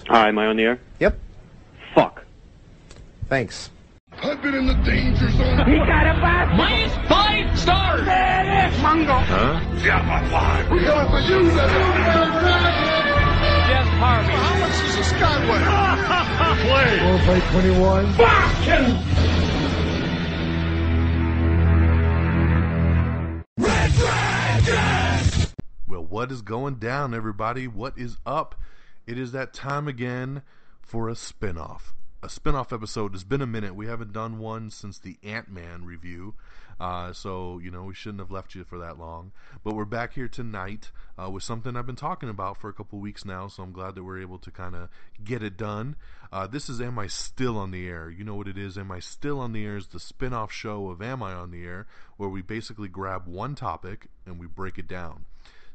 Hi, am I on the air? Yep. Fuck. Thanks. I've been in the danger zone. He got a bath. Minus 5 stars. Mango. Huh? Yeah, my five. We're coming for you, Jeff Harvey. How much does a skyway? Play. Play 21. Fucking. Well, what is going down, everybody? What is up? It is that time again for a spinoff. A spinoff episode. It's been a minute. We haven't done one since the Ant-Man review. So, we shouldn't have left you for that long. But we're back here tonight with something I've been talking about for a couple weeks now. So I'm glad that we're able to kind of get it done. This is Am I Still on the Air? You know what it is. Am I Still on the Air is the spinoff show of Am I on the Air, where we basically grab one topic and we break it down.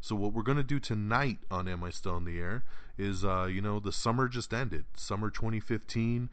So what we're going to do tonight on Am I Still in the Air is, the summer just ended. Summer 2015.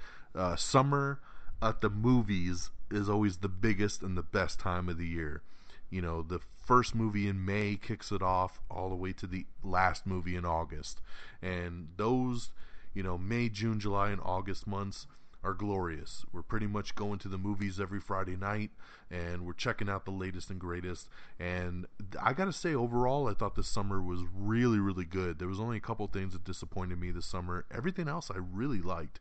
Summer at the movies is always the biggest and the best time of the year. The first movie in May kicks it off all the way to the last movie in August. And those, May, June, July, and August months are glorious. We're pretty much going to the movies every Friday night, and we're checking out the latest and greatest. And I gotta say, overall, I thought this summer was really, really good. There was only a couple things that disappointed me this summer. Everything else I really liked.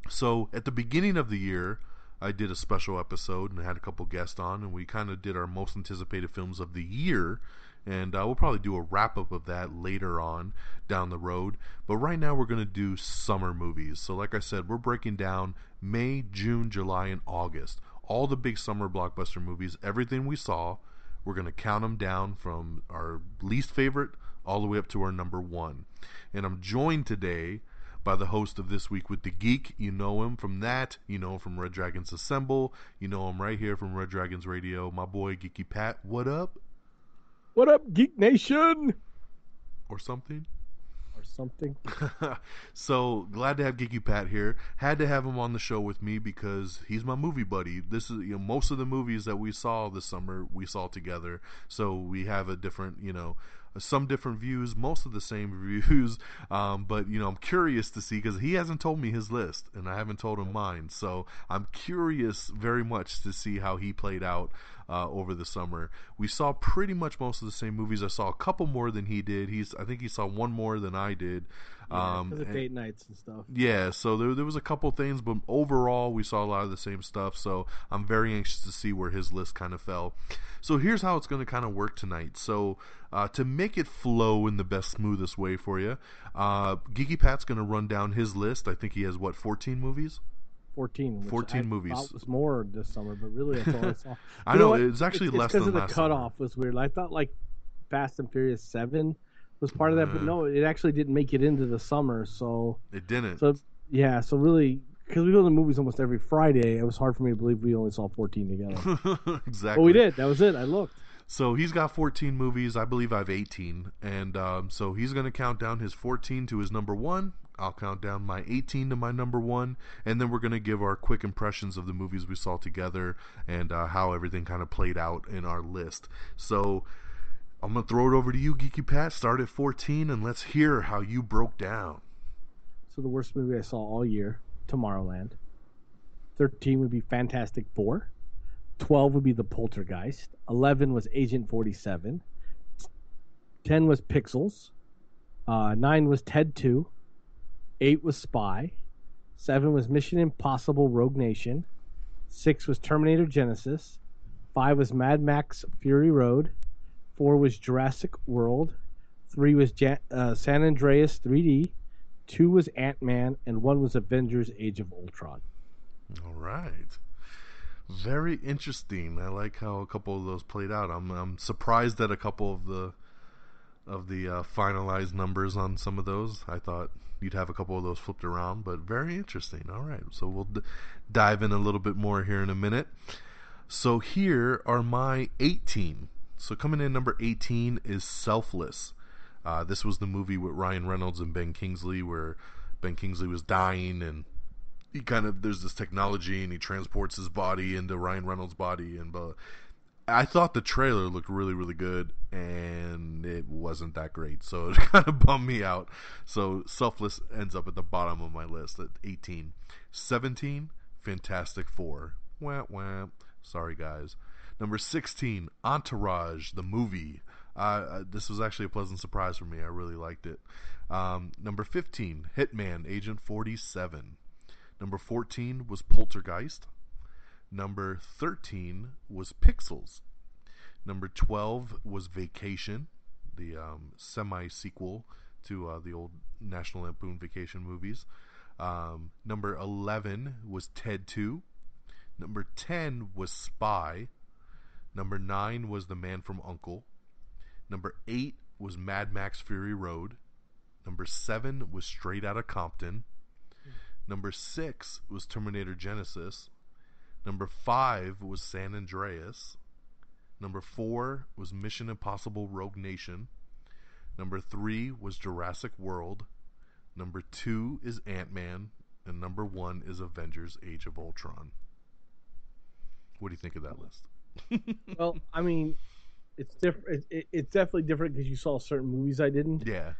So at the beginning of the year, I did a special episode and had a couple guests on, and we kind of did our most anticipated films of the year. And we'll probably do a wrap-up of that later on down the road. But right now we're going to do summer movies. So like I said, we're breaking down May, June, July, and August. All the big summer blockbuster movies, everything we saw, we're going to count them down from our least favorite all the way up to our number one. And I'm joined today by the host of This Week with the Geek. You know him from that. You know him from Red Dragons Assemble. You know him right here from Red Dragons Radio. My boy, Geeky Pat. What up? What up, Geek Nation? Or something. So glad to have Geeky Pat here. Had to have him on the show with me because he's my movie buddy. This is most of the movies that we saw this summer we saw together. So we have a different some different views, most of the same reviews. But I'm curious to see because he hasn't told me his list and I haven't told him mine. So I'm curious very much to see how he played out over the summer. We saw pretty much most of the same movies. I saw a couple more than he did. I think he saw one more than I did. Because of date nights and stuff. Yeah, so there was a couple things, but overall we saw a lot of the same stuff. So I'm very anxious to see where his list kind of fell. So here's how it's going to kind of work tonight. So to make it flow in the best, smoothest way for you, Geeky Pat's going to run down his list. I think he has 14 movies? 14 movies. I thought was more this summer, but really that's all I saw. I know it's actually less than last because of the cutoff was weird. I thought like Fast and Furious 7 was part of that, but no, it actually didn't make it into the summer. So it didn't. So yeah, so really, because we go to the movies almost every Friday, it was hard for me to believe we only saw 14 together. Exactly. But we did. That was it. I looked. So he's got 14 movies. I believe I have 18, and so he's going to count down his 14 to his number one. I'll count down my 18 to my number one, and then we're going to give our quick impressions of the movies we saw together and how everything kind of played out in our list. So I'm going to throw it over to you, Geeky Pat. Start at 14, and let's hear how you broke down. So the worst movie I saw all year, Tomorrowland. 13 would be Fantastic Four. 12 would be The Poltergeist. 11 was Agent 47. 10 was Pixels. 9 was Ted 2. 8 was Spy. 7 was Mission Impossible Rogue Nation. 6 was Terminator Genesis. 5 was Mad Max Fury Road. 4 was Jurassic World. 3 was San Andreas 3D. 2 was Ant-Man. And 1 was Avengers Age of Ultron. All right. Very interesting. I like how a couple of those played out. I'm surprised at a couple of the finalized numbers on some of those. I thought you'd have a couple of those flipped around, but very interesting. All right, so we'll dive in a little bit more here in a minute. So here are my 18. So coming in number 18 is Selfless. This was the movie with Ryan Reynolds and Ben Kingsley where Ben Kingsley was dying and there's this technology and he transports his body into Ryan Reynolds' body, and I thought the trailer looked really, really good, and it wasn't that great, so it kind of bummed me out. So Selfless ends up at the bottom of my list at 18. 17, Fantastic Four. Wah, wah. Sorry, guys. Number 16, Entourage, the movie. This was actually a pleasant surprise for me. I really liked it. Number 15, Hitman, Agent 47. Number 14 was Poltergeist. Number 13 was Pixels. Number 12 was Vacation, the semi-sequel to the old National Lampoon Vacation movies. Number 11 was Ted 2. Number 10 was Spy. Number 9 was The Man from U.N.C.L.E. Number 8 was Mad Max Fury Road. Number 7 was Straight Outta Compton. Number 6 was Terminator Genisys. Number 5 was San Andreas. Number 4 was Mission Impossible Rogue Nation. Number 3 was Jurassic World. Number 2 is Ant-Man. And number 1 is Avengers Age of Ultron. What do you think of that list? Well, I mean, it's different. It's definitely different because you saw certain movies I didn't. Yeah.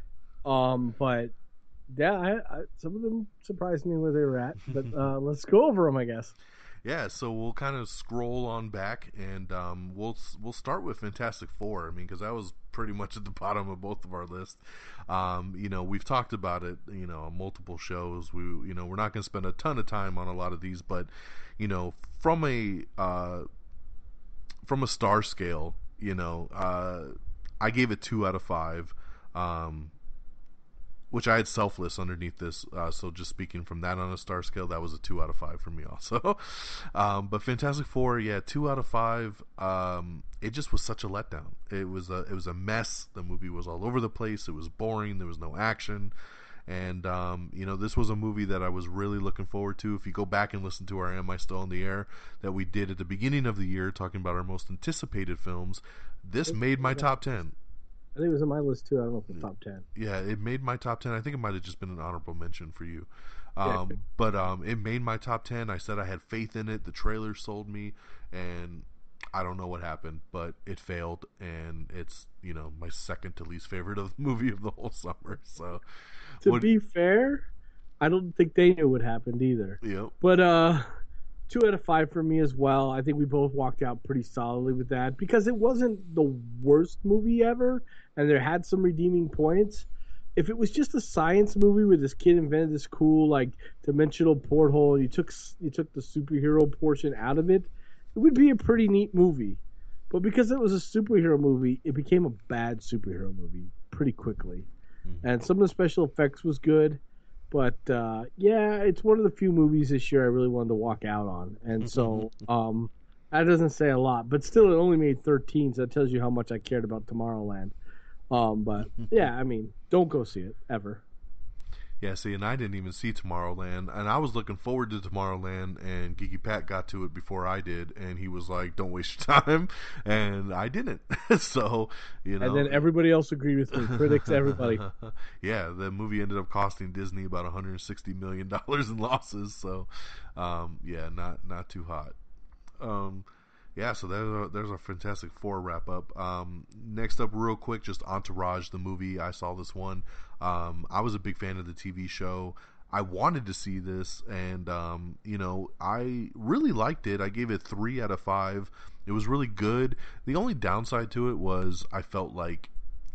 But yeah, some of them surprised me where they were at. But let's go over them, I guess. Yeah, so we'll kind of scroll on back, and we'll start with Fantastic Four. I mean, because that was pretty much at the bottom of both of our lists. We've talked about it, on multiple shows. We're not going to spend a ton of time on a lot of these, but from a star scale, I gave it 2 out of 5. Which I had Selfless underneath this, so just speaking from that on a star scale, that was a 2 out of 5 for me also. But Fantastic Four, 2 out of 5. It just was such a letdown. It was a mess. The movie was all over the place. It was boring. There was no action. And, this was a movie that I was really looking forward to. If you go back and listen to our Am I Still in the Air that we did at the beginning of the year, talking about our most anticipated films, this made my top 10. I think it was on my list too. I don't know if the top 10. Yeah, it made my top 10. I think it might have just been an honorable mention for you. But it made my top 10. I said I had faith in it. The trailer sold me, and I don't know what happened, but it failed, and it's, my second to least favorite of the movie of the whole summer. So, to be fair, I don't think they knew what happened either. Yep. But 2 out of 5 for me as well. I think we both walked out pretty solidly with that because it wasn't the worst movie ever, and there had some redeeming points. If it was just a science movie where this kid invented this cool dimensional porthole and you took the superhero portion out of it, it would be a pretty neat movie. But because it was a superhero movie, it became a bad superhero movie pretty quickly. Mm-hmm. And some of the special effects was good. But, it's one of the few movies this year I really wanted to walk out on. And so that doesn't say a lot. But still, it only made 13, so that tells you how much I cared about Tomorrowland. But, don't go see it, ever. Yeah, see, and I didn't even see Tomorrowland. And I was looking forward to Tomorrowland, and Geeky Pat got to it before I did. And he was like, don't waste your time. And I didn't. So, And then everybody else agreed with me. Critics, everybody. Yeah, the movie ended up costing Disney about $160 million in losses. So, not too hot. So there's a Fantastic Four wrap up. Next up, real quick, just Entourage, the movie. I saw this one. I was a big fan of the TV show. I wanted to see this, and I really liked it. I gave it 3 out of 5. It was really good. The only downside to it was I felt like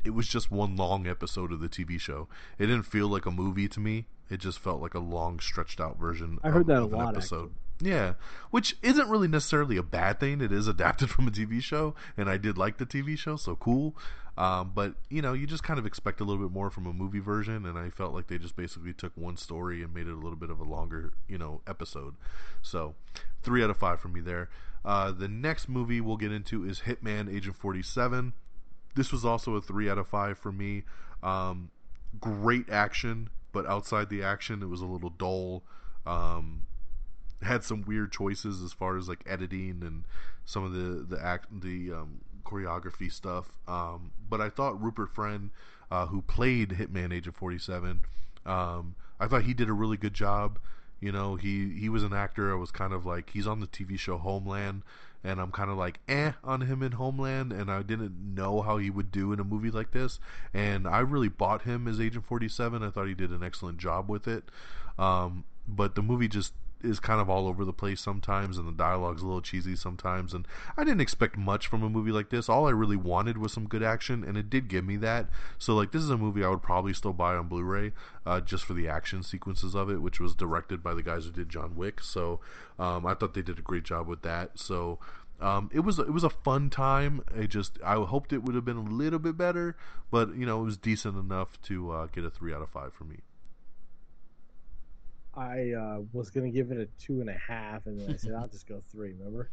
it was just one long episode of the TV show. It didn't feel like a movie to me. It just felt like a long, stretched out version I heard that of a lot, an episode. Actually. Yeah, which isn't really necessarily a bad thing. It is adapted from a TV show, and I did like the TV show, so cool. But, you just kind of expect a little bit more from a movie version, and I felt like they just basically took one story and made it a little bit of a longer, episode. So, 3 out of 5 for me there. The next movie we'll get into is Hitman, Agent 47. This was also a 3 out of 5 for me. Great action, but outside the action, it was a little dull. Had some weird choices as far as editing and some of the choreography stuff. But I thought Rupert Friend, who played Hitman Agent 47, I thought he did a really good job. He was an actor. I was kind of like, he's on the TV show Homeland, and I'm kind of like on him in Homeland, and I didn't know how he would do in a movie like this, and I really bought him as Agent 47. I thought he did an excellent job with it, but the movie just is kind of all over the place sometimes, and the dialogue's a little cheesy sometimes, and I didn't expect much from a movie like this. All I really wanted was some good action, and it did give me that. So like, this is a movie I would probably still buy on Blu-ray, just for the action sequences of it, which was directed by the guys who did John Wick. So I thought they did a great job with that. So it was a fun time. I hoped it would have been a little bit better, but it was decent enough to get a 3 out of 5 for me. I was gonna give it a 2.5, and then I said I'll just go 3. Remember?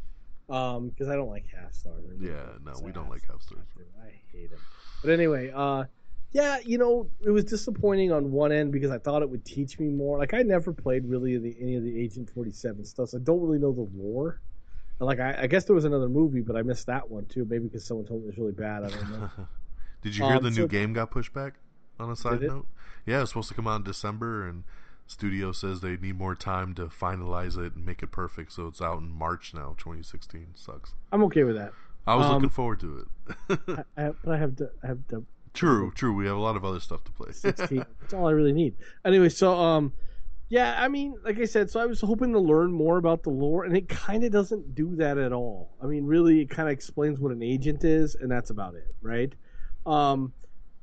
Because I don't like half stars. We don't like half stars. I hate them. But anyway, yeah, it was disappointing on one end because I thought it would teach me more. Like, I never played really any of the Agent 47 stuff, so I don't really know the lore. And like, I guess there was another movie, but I missed that one too. Maybe because someone told me it was really bad. I don't know. Did you hear the new game got pushed back? On a side note, yeah, it was supposed to come out in December, and studio says they need more time to finalize it and make it perfect, so it's out in March now. 2016 sucks. I'm okay with that. I was looking forward to it. But I have to. True. We have a lot of other stuff to play. 16. That's all I really need. Anyway, so yeah, I mean, like I said, so I was hoping to learn more about the lore, and it kind of doesn't do that at all. I mean, really, it kind of explains what an agent is, and that's about it, right?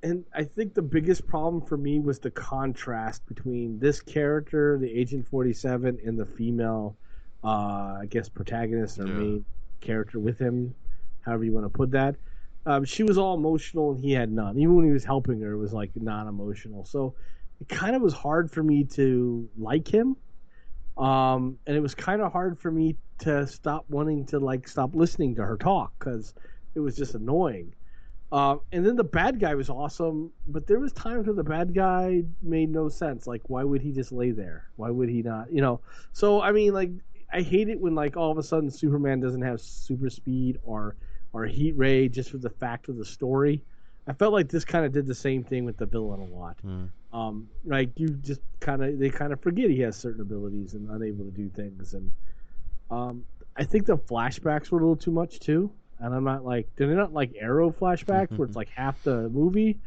And I think the biggest problem for me was the contrast between this character, the Agent 47, and the female, I guess, protagonist or main character with him, however you want to put that. She was all emotional, and he had none. Even when he was helping her, it was like non-emotional. So it kind of was hard for me to like him, and it was kind of hard for me to stop listening to her talk because it was just annoying. And then the bad guy was awesome, but there was times where the bad guy made no sense. Like, why would he just lay there? Why would he not? So I mean, like, I hate it when like all of a sudden Superman doesn't have super speed or heat ray just for the fact of the story. I felt like this kind of did the same thing with the villain a lot. Like, they kind of forget he has certain abilities and unable to do things, and I think the flashbacks were a little too much too. And I'm not like, they're not like Arrow flashbacks where it's like half the movie,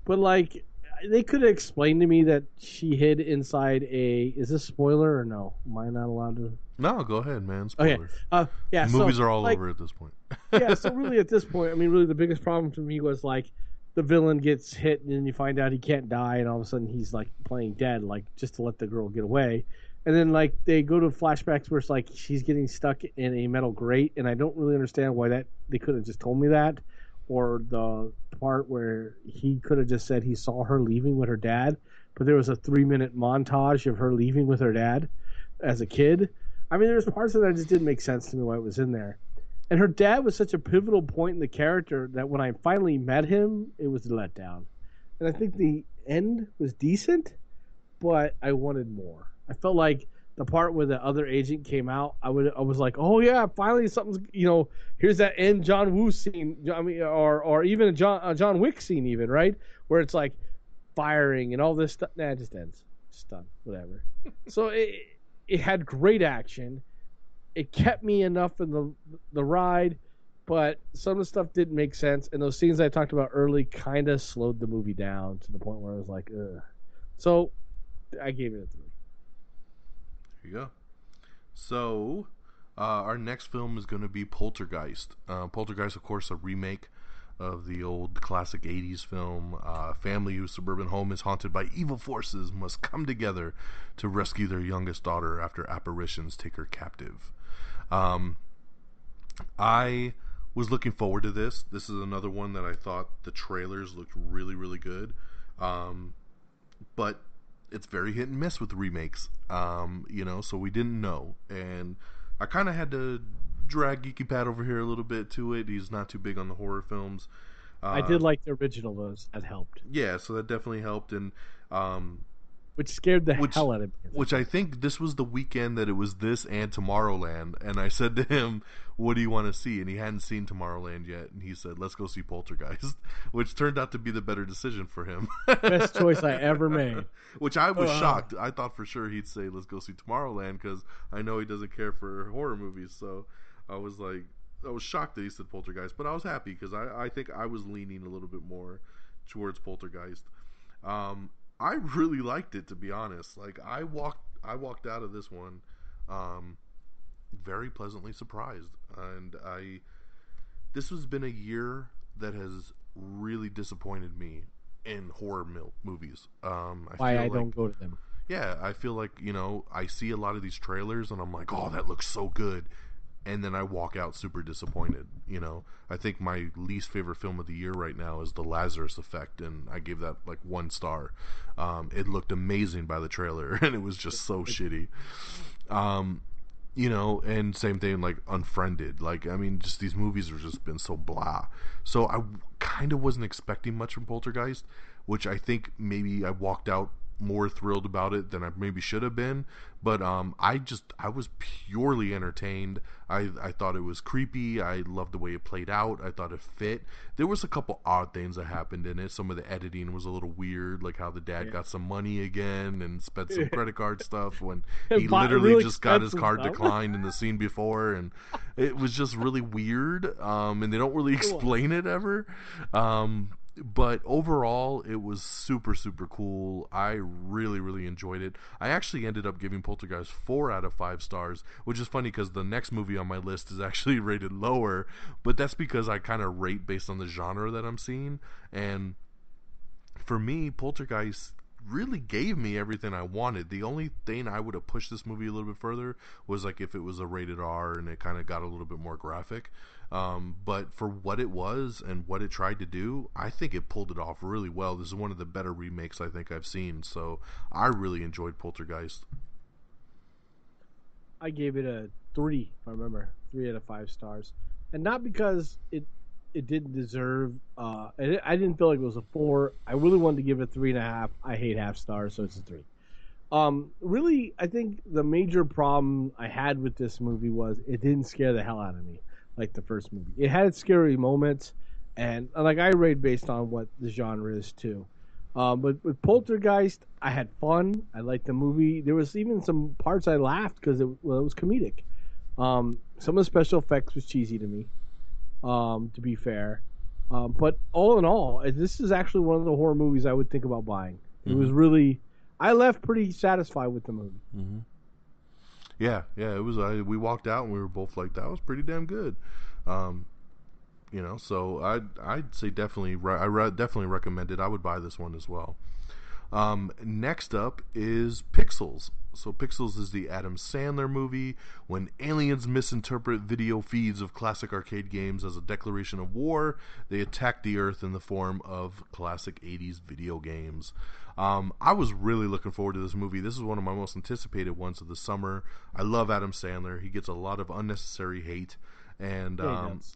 but like they could have explained to me that she hid inside is this spoiler or no? Am I not allowed to? No, go ahead, man. Spoilers. Okay. Yeah. The movies are all over at this point. Yeah. So really, at this point, I mean, really, the biggest problem for me was like the villain gets hit, and then you find out he can't die, and all of a sudden he's like playing dead, like just to let the girl get away. And then, like, they go to flashbacks where it's like she's getting stuck in a metal grate, and I don't really understand why they could have just told me that, or the part where he could have just said he saw her leaving with her dad, but there was a 3-minute montage of her leaving with her dad as a kid. I mean, there's parts of that just didn't make sense to me why it was in there. And her dad was such a pivotal point in the character that when I finally met him, it was a letdown. And I think the end was decent, but I wanted more. I felt like the part where the other agent came out, I was like, oh yeah, finally something's, here's that end John Woo scene. I mean, or even a John Wick scene, even, right, where it's like firing and all this stuff. Nah, it just ends, just done, whatever. So it had great action. It kept me enough in the ride, but some of the stuff didn't make sense, and those scenes I talked about early kind of slowed the movie down to the point where I was like, ugh. So I gave it a 3. There you go. So, our next film is going to be Poltergeist. Poltergeist, of course, a remake of the old classic 80s film. A family whose suburban home is haunted by evil forces must come together to rescue their youngest daughter after apparitions take her captive. I was looking forward to this. This is another one that I thought the trailers looked really, really good. But it's very hit and miss with remakes, so we didn't know. And I kind of had to drag Geeky Pat over here a little bit to it. He's not too big on the horror films. I did like the original, though. That helped. Yeah, so that definitely helped. And which scared the hell out of me. Which I think this was the weekend that it was this and Tomorrowland. And I said to him, what do you want to see? And he hadn't seen Tomorrowland yet. And he said, let's go see Poltergeist, which turned out to be the better decision for him. Best choice I ever made. Which I was shocked. I thought for sure he'd say, let's go see Tomorrowland, because I know he doesn't care for horror movies. So I was like, was shocked that he said Poltergeist, but I was happy because I think I was leaning a little bit more towards Poltergeist. I really liked it, to be honest. Like I walked out of this one very pleasantly surprised, and this has been a year that has really disappointed me in horror movies. Why I don't go to them. Yeah, I feel like, I see a lot of these trailers and I'm like, oh, that looks so good. And then I walk out super disappointed. I think my least favorite film of the year right now is The Lazarus Effect, and I gave that like 1 star. It looked amazing by the trailer, and it was just so shitty. And same thing like Unfriended. Like, I mean, just these movies have just been so blah. So I kind of wasn't expecting much from Poltergeist, which I think maybe I walked out more thrilled about it than I maybe should have been. But I was purely entertained. I thought it was creepy. I loved the way it played out. I thought it fit. There was a couple odd things that happened in it. Some of the editing was a little weird, like how the dad got some money again and spent some credit card stuff when he literally really just got his card declined in the scene before, and it was just really weird. And they don't really explain it ever. But overall, it was super, super cool. I really, really enjoyed it. I actually ended up giving Poltergeist 4 out of 5 stars, which is funny because the next movie on my list is actually rated lower, but that's because I kind of rate based on the genre that I'm seeing. And for me, Poltergeist really gave me everything I wanted. The only thing I would have pushed this movie a little bit further was like if it was a rated R and it kind of got a little bit more graphic. But for what it was and what it tried to do, I think it pulled it off really well. This is one of the better remakes I think I've seen, so I really enjoyed Poltergeist. I gave it a 3, if I remember, 3 out of 5 stars, and not because it didn't deserve. I didn't feel like it was a 4. I really wanted to give it 3.5. I hate half stars, so it's a 3. Really, I think the major problem I had with this movie was it didn't scare the hell out of me like the first movie. It had scary moments, and like I rate based on what the genre is too. But with Poltergeist, I had fun. I liked the movie. There was even some parts I laughed because it was comedic. Some of the special effects was cheesy to me, to be fair. But all in all, this is actually one of the horror movies I would think about buying. It was really, I left pretty satisfied with the movie. Mm-hmm. Yeah, it was. We walked out and we were both like, "That was pretty damn good." So I'd say definitely. Definitely recommend it. I would buy this one as well. Next up is Pixels. So Pixels is the Adam Sandler movie when aliens misinterpret video feeds of classic arcade games as a declaration of war. They attack the Earth in the form of classic 80s video games. I was really looking forward to this movie. This is one of my most anticipated ones of the summer. I love Adam Sandler. He gets a lot of unnecessary hate. And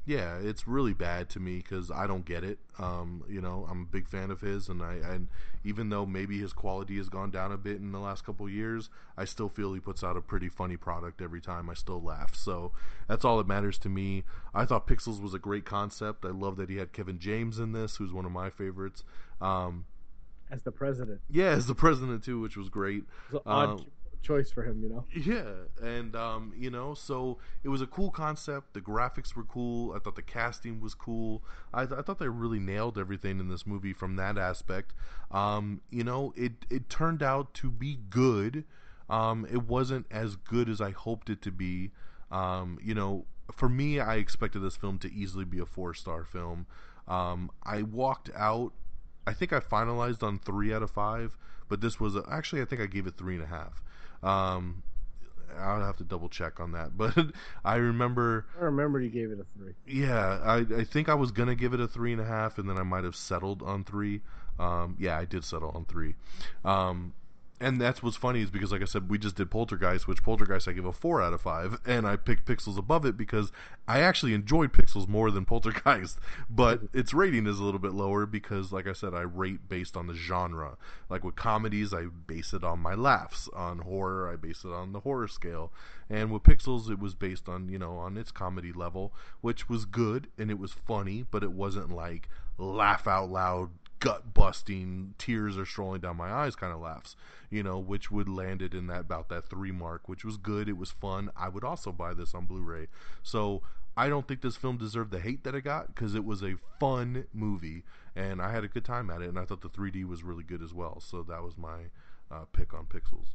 it's really bad to me because I don't get it. I'm a big fan of his, and even though maybe his quality has gone down a bit in the last couple of years, I still feel he puts out a pretty funny product every time. I still laugh, so that's all that matters to me. I thought Pixels was a great concept. I love that he had Kevin James in this, who's one of my favorites. As the president. Yeah, as the president too, which was great. It was an odd choice for him, Yeah, and so it was a cool concept. The graphics were cool. I thought the casting was cool. I thought they really nailed everything in this movie from that aspect. It turned out to be good. It wasn't as good as I hoped it to be. For me, I expected this film to easily be a 4-star film. I walked out. I think I finalized on 3 out of 5, but this was actually I think I gave it 3.5. I'll have to double check on that, but I remember you gave it a 3. Yeah, I think I was gonna give it a 3.5, and then I might have settled on 3. Yeah, I did settle on 3. And that's what's funny is because, like I said, we just did Poltergeist, which Poltergeist I give a 4 out of 5, and I picked Pixels above it because I actually enjoyed Pixels more than Poltergeist, but its rating is a little bit lower because, like I said, I rate based on the genre. Like with comedies, I base it on my laughs. On horror, I base it on the horror scale. And with Pixels, it was based on, on its comedy level, which was good, and it was funny, but it wasn't like laugh out loud gut-busting, tears are strolling down my eyes kind of laughs, which would land it in about that 3 mark, which was good. It was fun. I would also buy this on Blu-ray. So I don't think this film deserved the hate that it got, because it was a fun movie, and I had a good time at it, and I thought the 3D was really good as well. So that was my pick on Pixels.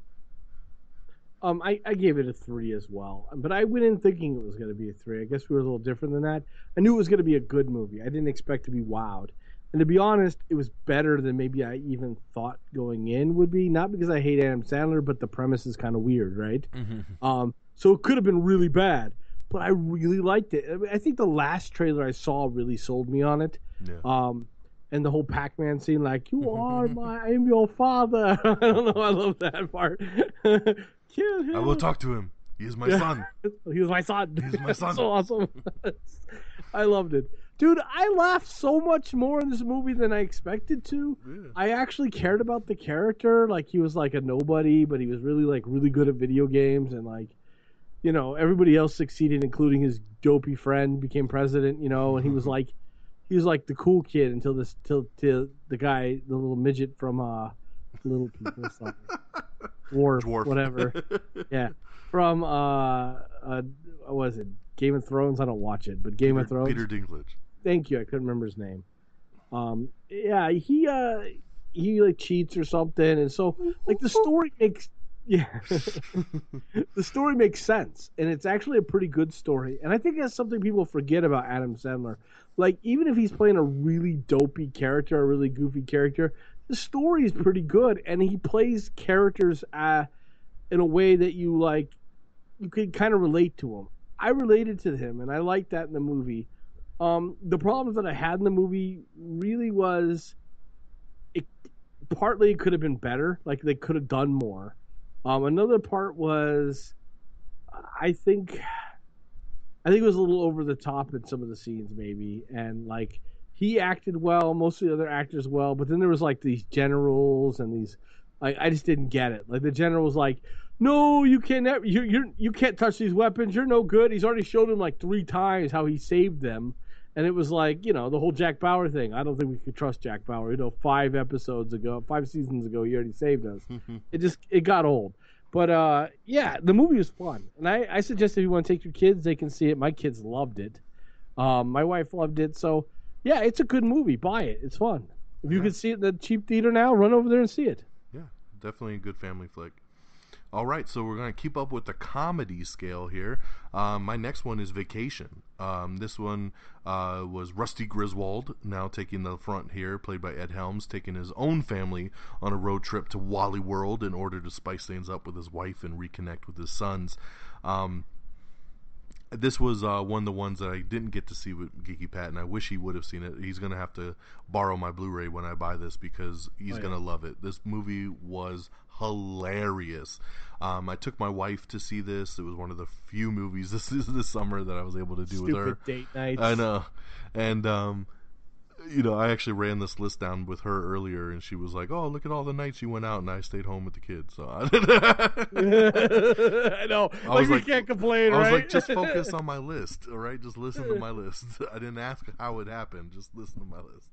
I gave it a 3 as well, but I went in thinking it was going to be a 3. I guess we were a little different than that. I knew it was going to be a good movie. I didn't expect to be wowed. And to be honest, it was better than maybe I even thought going in would be. Not because I hate Adam Sandler, but the premise is kind of weird, right? Mm-hmm. So it could have been really bad, but I really liked it. I think the last trailer I saw really sold me on it. Yeah. And the whole Pac-Man scene, like, I am your father. I don't know, I love that part. Kill him. I will talk to him. He is my son. He was my son. He's my son. So awesome. I loved it. Dude, I laughed so much more in this movie than I expected to. Yeah. I actually cared about the character. Like, he was like a nobody, but he was really good at video games, and like, everybody else succeeded, including his dopey friend became president, and he was like the cool kid until the guy, the little midget from Little People, Dwarf, whatever. Yeah. From what was it? Game of Thrones? I don't watch it, but Game of Thrones. Peter Dinklage. Thank you. I couldn't remember his name. Yeah, he like cheats or something, and so like the story makes the story makes sense, and it's actually a pretty good story. And I think that's something people forget about Adam Sandler. Like, even if he's playing a really dopey character, a really goofy character, the story is pretty good, and he plays characters in a way that you can kind of relate to him. I related to him, and I liked that in the movie. The problems that I had in the movie really was partly it could have been better. Like, they could have done more. Another part was I think it was a little over the top in some of the scenes, maybe, and like he acted well, most of the other actors well, but then there was like these generals and these, I just didn't get it. Like, the general was like, "No, you can't. You can't touch these weapons. You're no good." He's already showed him like 3 times how he saved them, and it was like, the whole Jack Bauer thing. I don't think we could trust Jack Bauer. 5 seasons ago, he already saved us. It got old. But yeah, the movie was fun, and I suggest if you want to take your kids, they can see it. My kids loved it. My wife loved it. So yeah, it's a good movie. Buy it. It's fun. If you can see it in the cheap theater now, run over there and see it. Yeah, definitely a good family flick. All right, so we're going to keep up with the comedy scale here. My next one is Vacation. This one was Rusty Griswold, now taking the front here, played by Ed Helms, taking his own family on a road trip to Wally World in order to spice things up with his wife and reconnect with his sons. This was one of the ones that I didn't get to see with Geeky Pat, and I wish he would have seen it. He's going to have to borrow my Blu-ray when I buy this, because he's going to love it. This movie was hilarious. I took my wife to see this. It was one of the few movies this summer that I was able to do with her. Stupid date nights. I know. And I actually ran this list down with her earlier, and she was like, "Oh, look at all the nights you went out," and I stayed home with the kids. So I know. We can't complain, right? I was like, just focus on my list, all right? Just listen to my list. I didn't ask how it happened. Just listen to my list.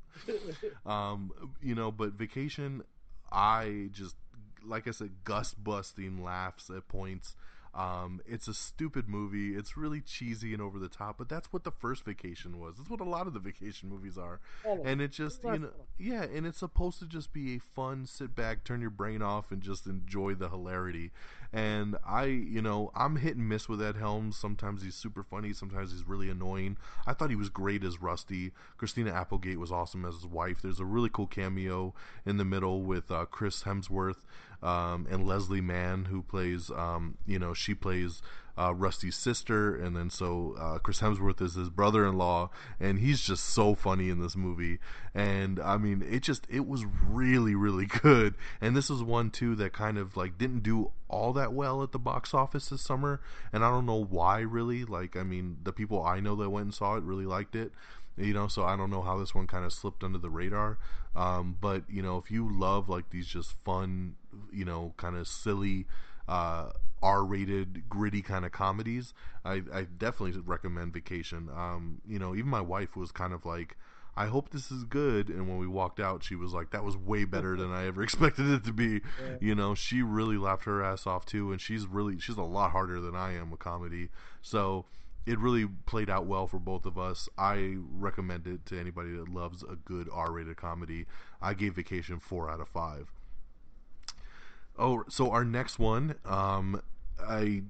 But Vacation, I just, like I said, gust-busting laughs at points. It's a stupid movie. It's really cheesy and over the top, but that's what the first Vacation was. That's what a lot of the Vacation movies are. And it just, and it's supposed to just be a fun, sit back, turn your brain off, and just enjoy the hilarity. And I'm hit and miss with Ed Helms. Sometimes he's super funny. Sometimes he's really annoying. I thought he was great as Rusty. Christina Applegate was awesome as his wife. There's a really cool cameo in the middle with Chris Hemsworth and Leslie Mann, who plays, she plays Rusty's sister, and then Chris Hemsworth is his brother-in-law, and he's just so funny in this movie. And I mean, it was really, really good. And this was one too that kind of like didn't do all that well at the box office this summer, and I don't know why, really. Like, I mean, the people I know that went and saw it really liked it. So I don't know how this one kind of slipped under the radar. But if you love like these just fun, kind of silly, R-rated, gritty kind of comedies, I definitely recommend Vacation. Even my wife was kind of like, I hope this is good. And when we walked out, she was like, that was way better than I ever expected it to be. Yeah. You know, she really laughed her ass off too, and she's a lot harder than I am with comedy. So it really played out well for both of us. I recommend it to anybody that loves a good R-rated comedy. I gave Vacation 4 out of 5. Oh, so our next one, I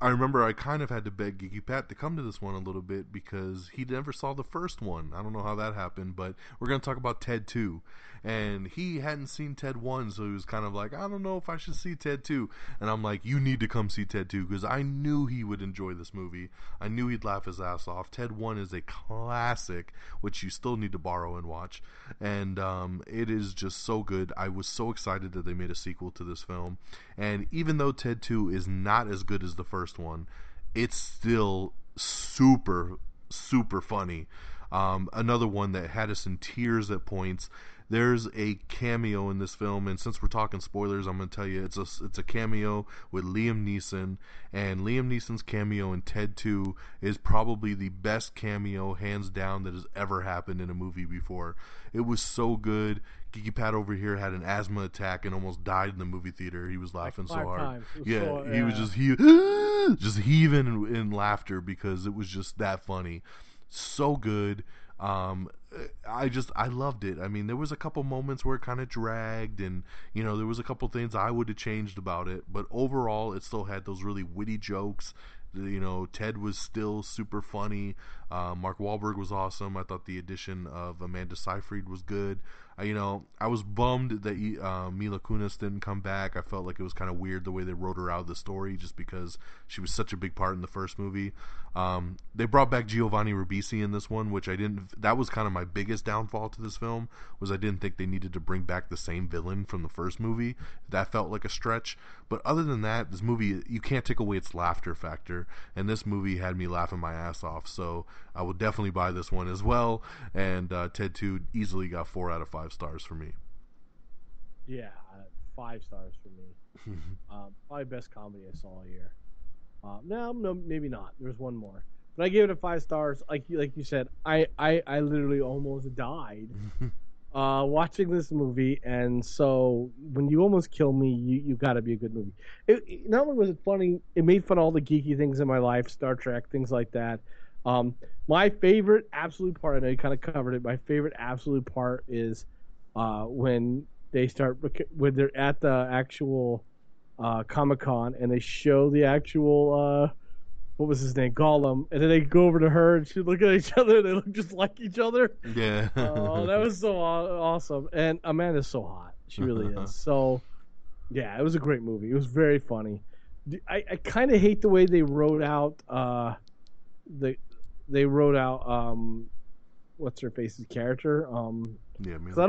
remember I kind of had to beg Geeky Pat to come to this one a little bit because he never saw the first one. I don't know how that happened, but we're going to talk about Ted 2. And he hadn't seen Ted 1, so he was kind of like, I don't know if I should see Ted 2. And I'm like, you need to come see Ted 2 because I knew he would enjoy this movie. I knew he'd laugh his ass off. Ted 1 is a classic, which you still need to borrow and watch. And it is just so good. I was so excited that they made a sequel to this film. And even though Ted 2 is not as good as the first one, it's still super, super funny. Another one that had us in tears at points. There's a cameo in this film, and since we're talking spoilers, I'm going to tell you it's a cameo with Liam Neeson, and Liam Neeson's cameo in Ted 2 is probably the best cameo, hands down, that has ever happened in a movie before. It was so good. Geeky Pat over here had an asthma attack and almost died in the movie theater. He was laughing so hard. He was just just heaving in laughter because it was just that funny. So good. I loved it. I mean, there was a couple moments where it kind of dragged, and there was a couple things I would have changed about it, but overall it still had those really witty jokes. Ted was still super funny. Mark Wahlberg was awesome. I thought the addition of Amanda Seyfried was good. I was bummed that Mila Kunis didn't come back. I felt like it was kind of weird the way they wrote her out of the story, just because she was such a big part in the first movie. They brought back Giovanni Ribisi in this one, which I didn't. That was kind of my biggest downfall to this film, was I didn't think they needed to bring back the same villain from the first movie. That felt like a stretch. But other than that, this movie, you can't take away its laughter factor, and this movie had me laughing my ass off. So I will definitely buy this one as well. And Ted 2 easily got 4 out of 5 stars for me. Yeah, 5 stars for me. Probably best comedy I saw all year. No, maybe not. There's one more, but I gave it 5 stars. Like you said, I literally almost died watching this movie, and so when you almost kill me, you got to be a good movie. Not only was it funny, it made fun of all the geeky things in my life, Star Trek, things like that. My favorite absolute part, I know you kind of covered it. My favorite absolute part is when they're at the actual Comic-Con and they show the actual what was his name, Gollum, and then they go over to her and she look at each other and they look just like each other. Yeah. Oh, that was so awesome. And Amanda's so hot. She really is. So yeah, it was a great movie. It was very funny. I kind of hate the way they wrote out what's her face's character. Because I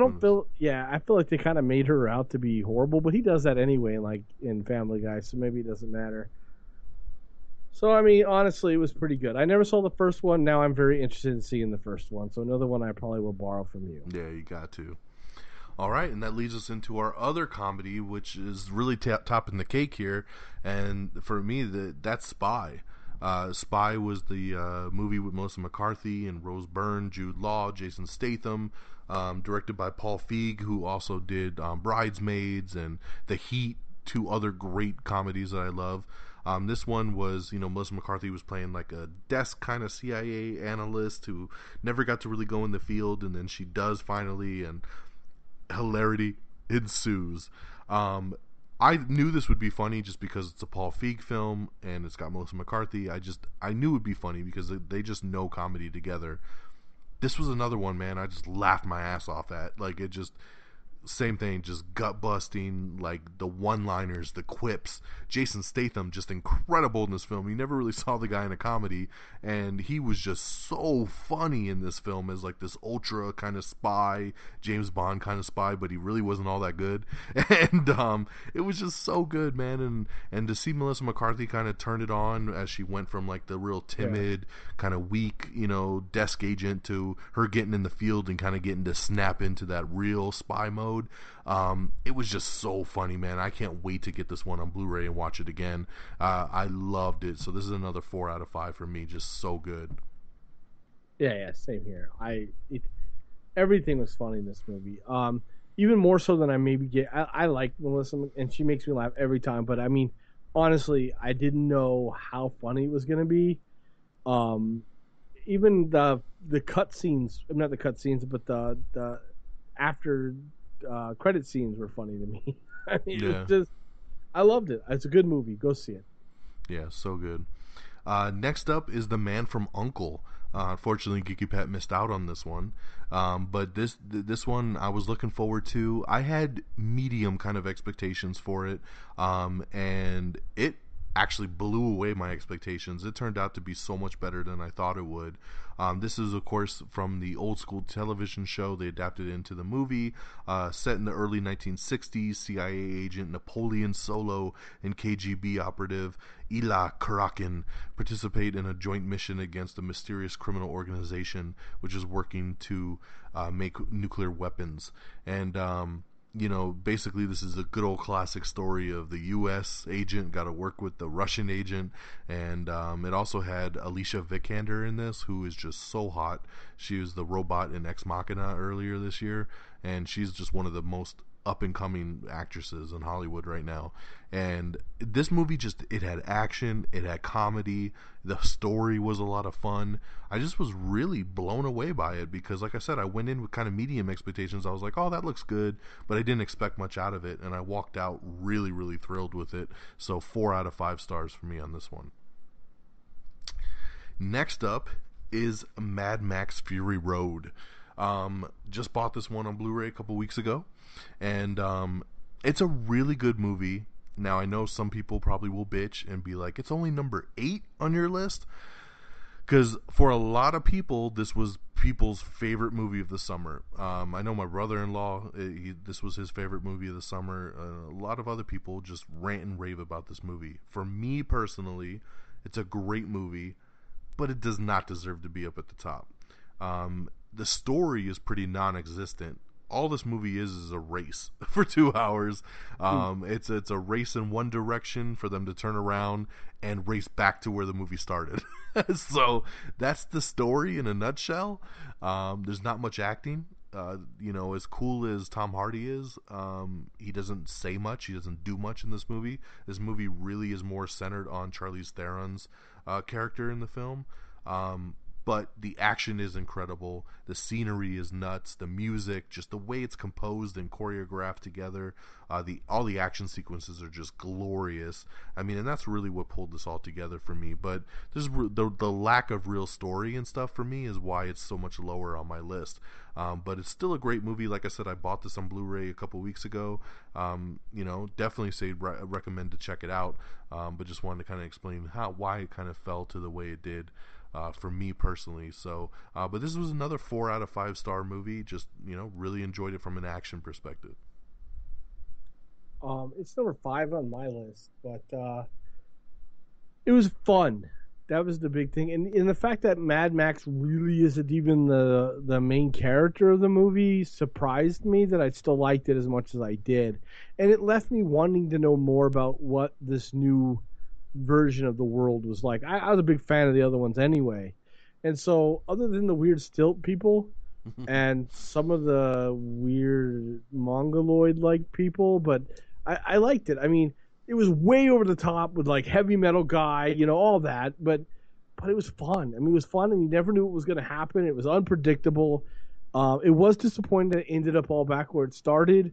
feel like they kind of made her out to be horrible, but he does that anyway, like in Family Guy, so maybe it doesn't matter. So I mean, honestly, it was pretty good. I never saw the first one. Now I'm very interested in seeing the first one. So another one I probably will borrow from you. Yeah, you got to. All right, and that leads us into our other comedy, which is really topping the cake here, and for me, that's Spy. Spy was the movie with Melissa McCarthy and Rose Byrne, Jude Law, Jason Statham, directed by Paul Feig, who also did Bridesmaids and The Heat, 2 other great comedies that I love. This one was, Melissa McCarthy was playing like a desk kind of CIA analyst who never got to really go in the field, and then she does finally, and hilarity ensues. I knew this would be funny just because it's a Paul Feig film and it's got Melissa McCarthy. I knew it would be funny because they just know comedy together. This was another one, man, I just laughed my ass off at. Like, it just, same thing, just gut busting, like the one-liners, the quips. Jason Statham, just incredible in this film. You never really saw the guy in a comedy, and he was just so funny in this film as like this ultra kind of spy, James Bond kind of spy, but he really wasn't all that good. And it was just so good, man. And to see Melissa McCarthy kind of turn it on as she went from like the real timid, kind of weak, desk agent to her getting in the field and kind of getting to snap into that real spy mode. It was just so funny, man. I can't wait to get this one on Blu-ray and watch it again. I loved it. So this is another 4 out of 5 for me. Just so good. Yeah, same here. Everything was funny in this movie. Even more so than I maybe get. I like Melissa, and she makes me laugh every time. But I mean, honestly, I didn't know how funny it was gonna be. Um, Even the cut scenes, not the cut scenes, but the after credit scenes were funny to me. I mean, it was Yeah, just I loved it. It's a good movie. Go see it. yeah, so good. Next up is The Man from Uncle. Unfortunately, Geeky Pat missed out on this one, but this one I was looking forward to. I had medium kind of expectations for it, and it actually blew away my expectations. It turned out to be so much better than I thought it would. This is, of course, from the old school television show. They adapted it into the movie, set in the early 1960s. CIA agent Napoleon Solo and KGB operative Ila Karakin participate in a joint mission against a mysterious criminal organization which is working to make nuclear weapons. And basically this is a good old classic story of the U.S. agent got to work with the Russian agent, and it also had Alicia Vikander in this, who is just so hot. She was the robot in Ex Machina earlier this year, and she's just one of the most up and coming actresses in Hollywood right now. And this movie it had action, it had comedy, the story was a lot of fun. I just was really blown away by it because, like I said, I went in with kind of medium expectations. I was like, oh, that looks good, but I didn't expect much out of it, and I walked out really, really thrilled with it. So 4 out of 5 stars for me on this one. Next up is Mad Max Fury Road. Just bought this one on Blu-ray a couple weeks ago, and it's a really good movie. Now, I know some people probably will bitch and be like, it's only number 8 on your list, because for a lot of people, this was people's favorite movie of the summer. I know my brother-in-law, this was his favorite movie of the summer. A lot of other people just rant and rave about this movie. For me personally, it's a great movie, but it does not deserve to be up at the top. The story is pretty non-existent. All this movie is a race for 2 hours. It's a race in one direction for them to turn around and race back to where the movie started. So that's the story in a nutshell. There's not much acting. As cool as Tom Hardy is, he doesn't say much. He doesn't do much in this movie. This movie really is more centered on Charlize Theron's character in the film. But the action is incredible. The scenery is nuts. The music, just the way it's composed and choreographed together. All the action sequences are just glorious. I mean, and that's really what pulled this all together for me. But this is the lack of real story and stuff for me is why it's so much lower on my list. But it's still a great movie. Like I said, I bought this on Blu-ray a couple weeks ago. Definitely recommend to check it out. But just wanted to kind of explain why it kind of fell to the way it did. For me personally. So, but this was another 4 out of 5 star movie. Just, really enjoyed it from an action perspective. It's number 5 on my list, but it was fun. That was the big thing, and the fact that Mad Max really isn't even the main character of the movie surprised me that I still liked it as much as I did, and it left me wanting to know more about what this new version of the world was like. I was a big fan of the other ones anyway, and so other than the weird stilt people and some of the weird mongoloid like people, but I liked it. I mean, it was way over the top with like heavy metal guy, all that, but it was fun. I mean, it was fun, and you never knew what was going to happen. It was unpredictable. It was disappointing that it ended up all back where it started,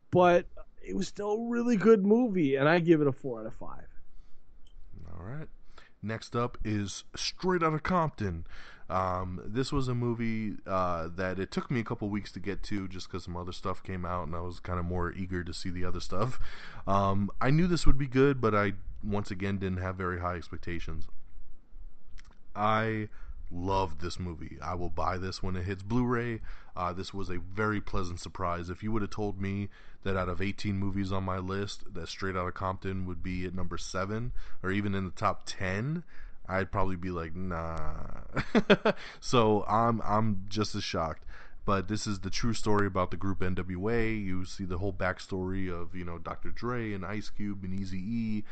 but it was still a really good movie, and I give it a 4 out of 5. All right. Next up is Straight Outta Compton. This was a movie that it took me a couple weeks to get to just because some other stuff came out and I was kind of more eager to see the other stuff. I knew this would be good, but I, once again, didn't have very high expectations. I loved this movie. I will buy this when it hits Blu-ray. This was a very pleasant surprise. If you would have told me that out of 18 movies on my list, that Straight Outta Compton would be at number 7 or even in the top 10, I'd probably be like, nah. So I'm just as shocked. But this is the true story about the group NWA. You see the whole backstory of Dr. Dre and Ice Cube and Eazy-E.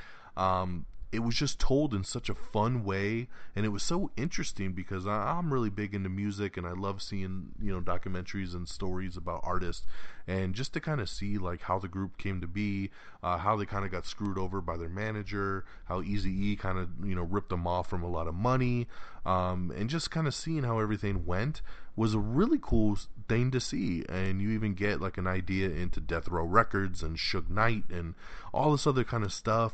it was just told in such a fun way, and it was so interesting because I'm really big into music, and I love seeing, you know, documentaries and stories about artists, and just to kind of see like how the group came to be, how they kind of got screwed over by their manager, how Eazy-E kind of, you know, ripped them off from a lot of money, and just kind of seeing how everything went was a really cool thing to see. And you even get like an idea into Death Row Records and Suge Knight and all this other kind of stuff.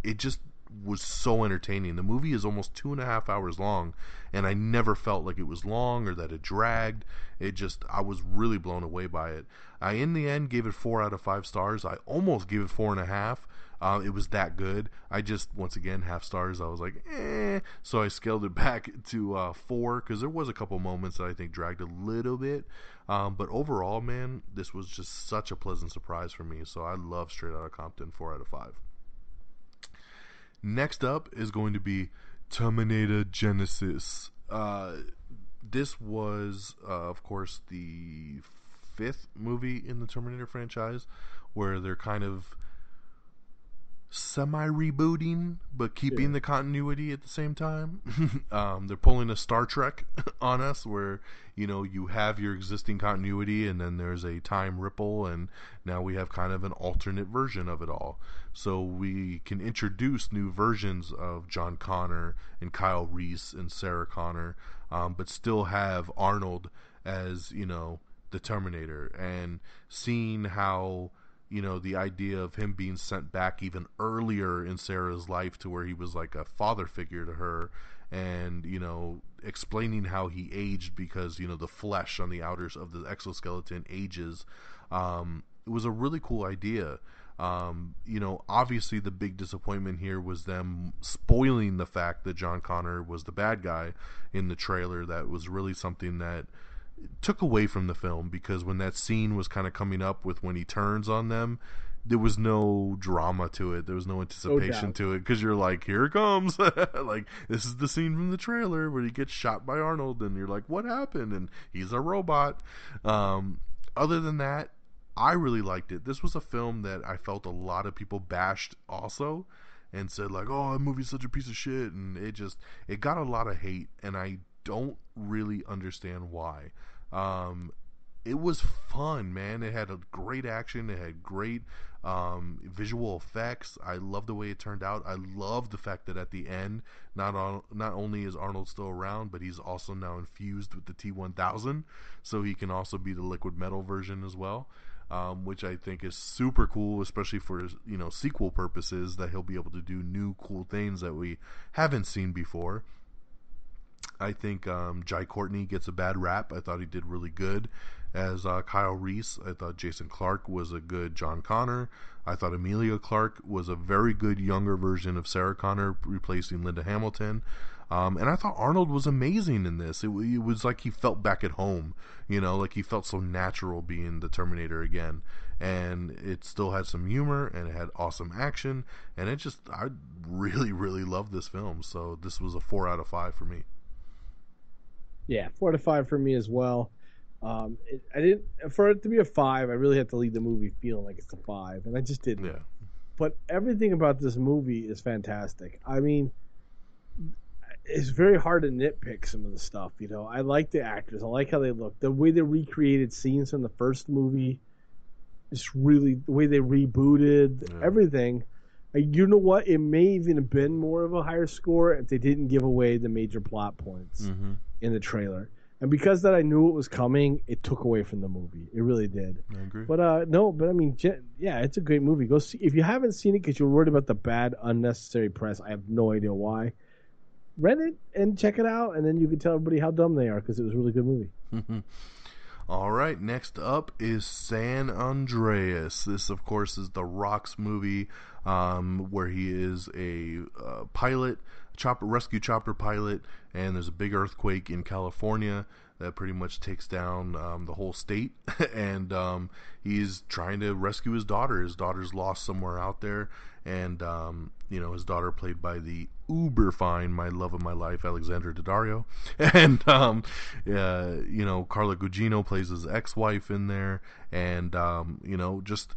It just was so entertaining. The movie is almost 2.5 hours long, and I never felt like it was long or that it dragged. I was really blown away by it. I, in the end, gave it 4 out of 5 stars. I almost gave it 4.5. It was that good. I just, once again, half stars. I was like, eh. So I scaled it back to 4, because there was a couple moments that I think dragged a little bit. But overall, man, this was just such a pleasant surprise for me. So I love Straight Outta Compton, 4 out of 5. Next up is going to be Terminator Genesis. This was, of course, the 5th movie in the Terminator franchise, where they're kind of semi-rebooting, but keeping the continuity at the same time. They're pulling a Star Trek on us, where, you know, you have your existing continuity, and then there's a time ripple, and now we have kind of an alternate version of it all. So we can introduce new versions of John Connor and Kyle Reese and Sarah Connor, but still have Arnold as, you know, the Terminator, and seeing how, you know, the idea of him being sent back even earlier in Sarah's life to where he was like a father figure to her, and, you know, explaining how he aged because, you know, the flesh on the outers of the exoskeleton ages. It was a really cool idea. You know, obviously the big disappointment here was them spoiling the fact that John Connor was the bad guy in the trailer. That was really something that took away from the film, because when that scene was kind of coming up with when he turns on them, there was no drama to it. There was no anticipation to it, because you're like, here it comes. Like, this is the scene from the trailer where he gets shot by Arnold, and you're like, what happened? And he's a robot. Other than that, I really liked it. This was a film that I felt a lot of people bashed also, and said like, oh, that movie's such a piece of shit, and it got a lot of hate, and I don't really understand why. It was fun, man. It had a great action. It had great visual effects. I love the way it turned out. I love the fact that at the end, not only is Arnold still around, but he's also now infused with the T-1000, so he can also be the liquid metal version as well, which I think is super cool, especially for, you know, sequel purposes, that he'll be able to do new cool things that we haven't seen before. I think Jai Courtney gets a bad rap. I thought he did really good as Kyle Reese. I thought Jason Clarke was a good John Connor. I thought Emilia Clarke was a very good younger version of Sarah Connor, replacing Linda Hamilton. And I thought Arnold was amazing in this. It was like he felt back at home, you know, like he felt so natural being the Terminator again. And it still had some humor, and it had awesome action, and I really, really loved this film. So this was a 4 out of 5 for me. Yeah, 4 out of 5 for me as well. For it to be a 5, I really had to leave the movie feeling like it's a 5, and I just didn't. Yeah. But everything about this movie is fantastic. I mean, it's very hard to nitpick some of the stuff, you know. I like the actors. I like how they look. The way they recreated scenes from the first movie is really, the way they rebooted everything. You know what? It may even have been more of a higher score if they didn't give away the major plot points in the trailer. And because that I knew it was coming, it took away from the movie. It really did. I agree. But I mean, yeah, it's a great movie. Go see. If you haven't seen it because you're worried about the bad, unnecessary press, I have no idea why. Rent it and check it out, and then you can tell everybody how dumb they are, because it was a really good movie. All right, next up is San Andreas. This, of course, is The Rock's movie, where he is a pilot, rescue chopper pilot, and there's a big earthquake in California that pretty much takes down the whole state, and he's trying to rescue his daughter. His daughter's lost somewhere out there, and you know, his daughter, played by the uber fine, my love of my life, Alexandra Daddario, and you know, Carla Gugino plays his ex-wife in there, and you know, just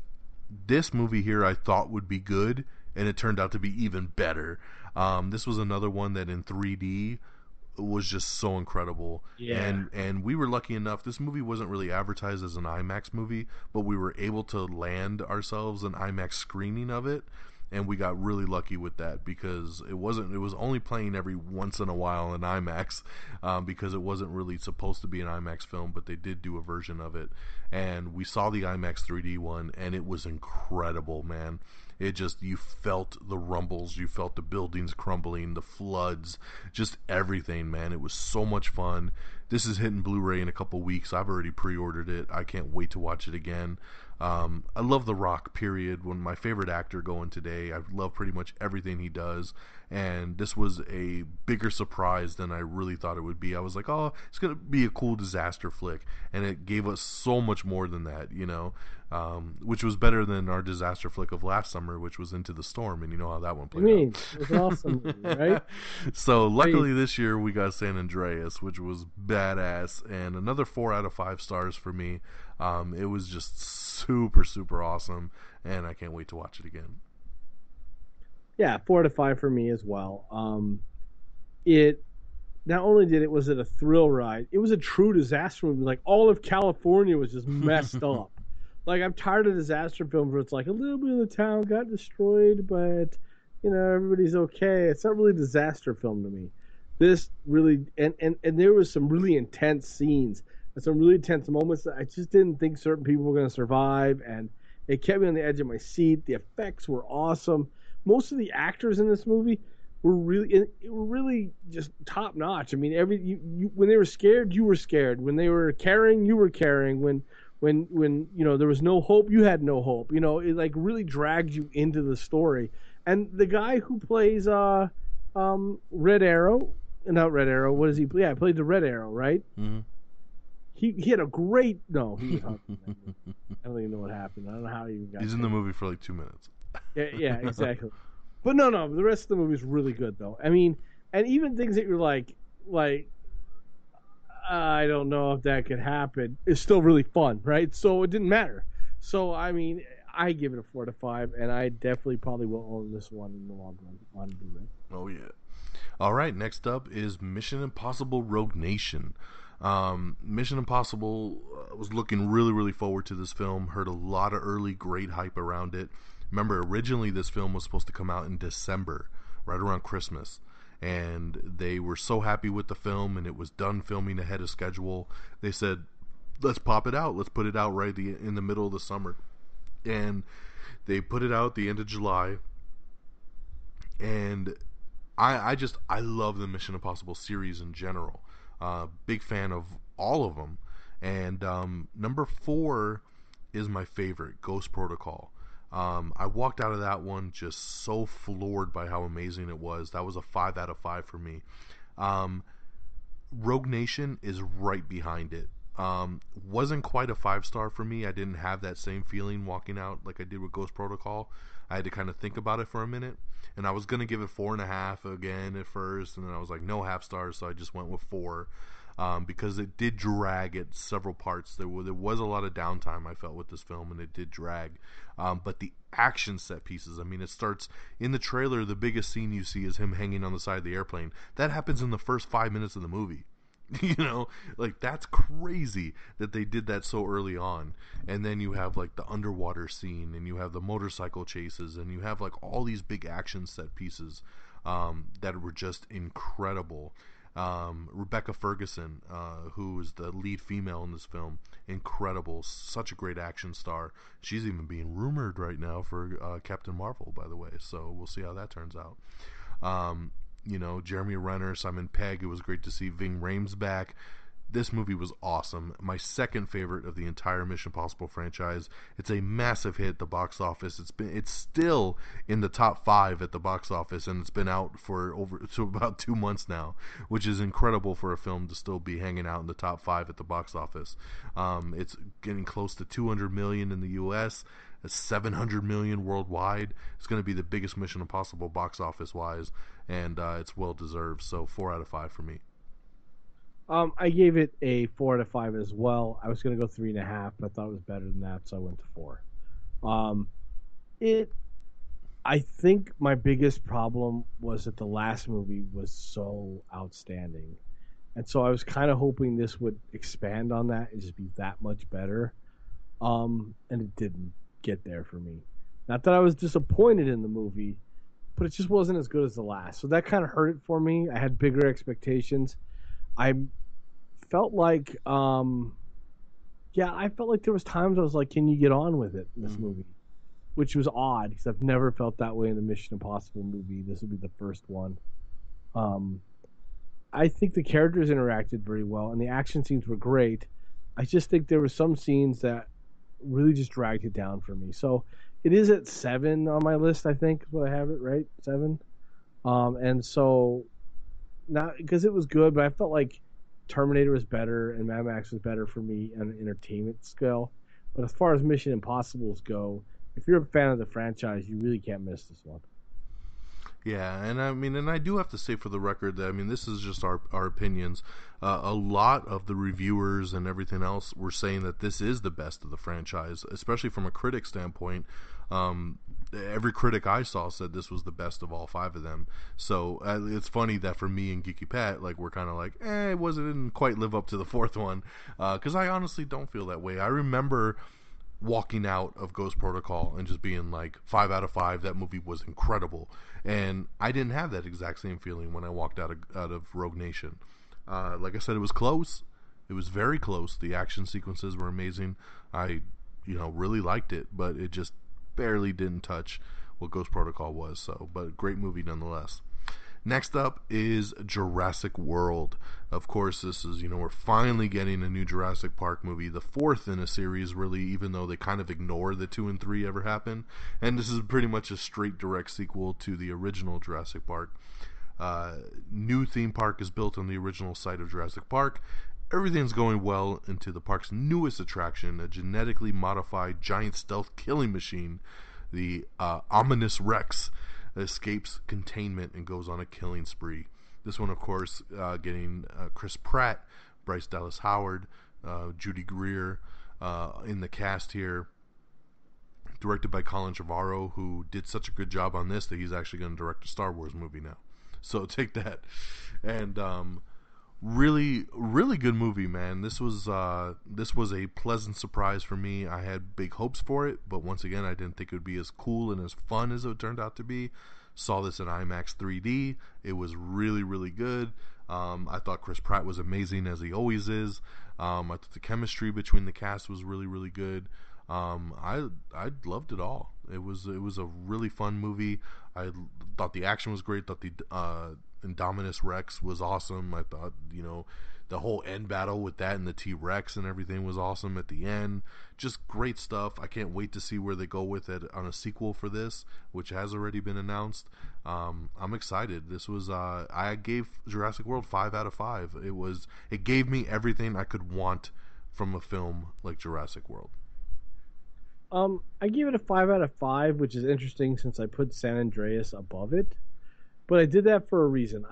this movie here I thought would be good and it turned out to be even better. This was another one that in 3D was just so incredible. Yeah. And we were lucky enough, this movie wasn't really advertised as an IMAX movie, but we were able to land ourselves an IMAX screening of it, and we got really lucky with that because it was only playing every once in a while in IMAX, because it wasn't really supposed to be an IMAX film, but they did do a version of it, and we saw the IMAX 3D one, and it was incredible, man. It just, you felt the rumbles, you felt the buildings crumbling, the floods, just everything, man. It was so much fun. This is hitting Blu-ray in a couple weeks. I've already pre-ordered it. I can't wait to watch it again. I love The Rock, period. One of my favorite actor going today. I love pretty much everything he does, and this was a bigger surprise than I really thought it would be. I was like, oh, it's going to be a cool disaster flick, and it gave us so much more than that, which was better than our disaster flick of last summer, which was Into the Storm, and you know how that one played out. It was an awesome movie, right? So luckily this year we got San Andreas, which was badass, and another 4 out of 5 stars for me. It was just super, super awesome, and I can't wait to watch it again. Yeah, 4 out of 5 for me as well. It not only was it a thrill ride, it was a true disaster movie. Like, all of California was just messed up. Like, I'm tired of disaster films where it's like a little bit of the town got destroyed, but everybody's okay. It's not really a disaster film to me. This really, and there was some really intense scenes and some really intense moments that I just didn't think certain people were going to survive, and it kept me on the edge of my seat. The effects were awesome. Most of the actors in this movie were really just top notch. I mean, when they were scared, you were scared. When they were caring, you were caring. When there was no hope, you had no hope. It like really dragged you into the story. And the guy who plays Red Arrow, not Red Arrow, what does he play? Yeah, he played the Red Arrow, right? Mm-hmm. He had a great he was hungry. I don't even know what happened. I don't know how he even got. He's in the movie for like 2 minutes. Yeah, exactly. But no, the rest of the movie is really good though. I mean, and even things that you're like I don't know if that could happen, is still really fun, right? So it didn't matter. So I mean, I give it a 4 out of 5, and I definitely probably will own this one in the long run on Blu-ray. Oh yeah. All right, next up is Mission Impossible Rogue Nation. Mission Impossible, was looking really, really forward to this film. Heard a lot of early great hype around it. Remember, originally this film was supposed to come out in December, right around Christmas. And they were so happy with the film, and it was done filming ahead of schedule. They said, let's pop it out. Let's put it out right in the middle of the summer. And they put it out at the end of July. And I love the Mission Impossible series in general. Big fan of all of them. And number 4 is my favorite, Ghost Protocol. I walked out of that one just so floored by how amazing it was. That was a 5 out of 5 for me. Rogue Nation is right behind it. Wasn't quite a 5-star for me. I didn't have that same feeling walking out like I did with Ghost Protocol. I had to kind of think about it for a minute, and I was going to give it 4.5 again at first, and then I was like, no half stars, so I just went with 4. Because it did drag at several parts. There was a lot of downtime I felt with this film, and it did drag. But the action set pieces, I mean, it starts in the trailer. The biggest scene you see is him hanging on the side of the airplane. That happens in the first 5 minutes of the movie. Like, that's crazy that they did that so early on. And then you have like the underwater scene, and you have the motorcycle chases, and you have like all these big action set pieces that were just incredible. Rebecca Ferguson, who is the lead female in this film, incredible, such a great action star. She's even being rumored right now for Captain Marvel, by the way, so we'll see how that turns out. Jeremy Renner, Simon Pegg. It was great to see Ving Rhames back. This movie was awesome. My second favorite of the entire Mission Impossible franchise. It's a massive hit at the box office. It's still in the top 5 at the box office, and it's been out for about 2 months now, which is incredible for a film to still be hanging out in the top 5 at the box office. It's getting close to 200 million in the U.S., 700 million worldwide. It's going to be the biggest Mission Impossible box office wise, and it's well deserved. So 4 out of 5 for me. I gave it a 4 out of 5 as well. I was going to go 3.5, but I thought it was better than that, so I went to 4. I think my biggest problem was that the last movie was so outstanding. And so I was kind of hoping this would expand on that and just be that much better. And it didn't get there for me. Not that I was disappointed in the movie, but it just wasn't as good as the last. So that kind of hurt it for me. I had bigger expectations. I felt like, I felt like there was times I was like, can you get on with it in this movie? Which was odd because I've never felt that way in a Mission Impossible movie. This will be the first one. I think the characters interacted very well, and the action scenes were great. I just think there were some scenes that really just dragged it down for me. So it is at 7 on my list, I think, is what I have it, right? 7. And so, not because it was good, but I felt like Terminator was better and Mad Max was better for me on an entertainment scale. But as far as Mission Impossibles go, if you're a fan of the franchise, you really can't miss this one. Yeah, and I do have to say for the record that, this is just our opinions. A lot of the reviewers and everything else were saying that this is the best of the franchise, especially from a critic standpoint. Every critic I saw said this was the best of all 5 of them. So it's funny that for me and Geeky Pat, we're kind of like, it didn't quite live up to the 4th one, because I honestly don't feel that way. I remember walking out of Ghost Protocol and just being like 5 out of 5. That movie was incredible, and I didn't have that exact same feeling when I walked out of Rogue Nation. Like I said, it was close. It was very close. The action sequences were amazing. I really liked it, but it just barely didn't touch what Ghost Protocol was. So, but great movie nonetheless. Next up is Jurassic World. Of course, this is, we're finally getting a new Jurassic Park movie, the 4th in a series, really, even though they kind of ignore the 2 and 3 ever happened. And this is pretty much a straight direct sequel to the original Jurassic Park. New theme park is built on the original site of Jurassic Park. Everything's going well into the park's newest attraction, a genetically modified giant stealth killing machine, the ominous Rex, escapes containment and goes on a killing spree. This one, of course, getting Chris Pratt, Bryce Dallas Howard, Judy Greer in the cast here. Directed by Colin Trevorrow, who did such a good job on this that he's actually going to direct a Star Wars movie now. So take that. And really, really good movie, man. This was a pleasant surprise for me. I had big hopes for it, but once again, I didn't think it would be as cool and as fun as it turned out to be. Saw this in IMAX 3D. It was really, really good. I thought Chris Pratt was amazing, as he always is. I thought the chemistry between the cast was really, really good. I loved it all. It was a really fun movie. I thought the action was great. Thought the Indominus Rex was awesome. I thought, the whole end battle with that and the T-Rex and everything was awesome at the end. Just great stuff. I can't wait to see where they go with it on a sequel for this, which has already been announced. I'm excited. This was I gave Jurassic World 5 out of 5. It gave me everything I could want from a film like Jurassic World. I gave it a 5 out of 5, which is interesting since I put San Andreas above it. But I did that for a reason.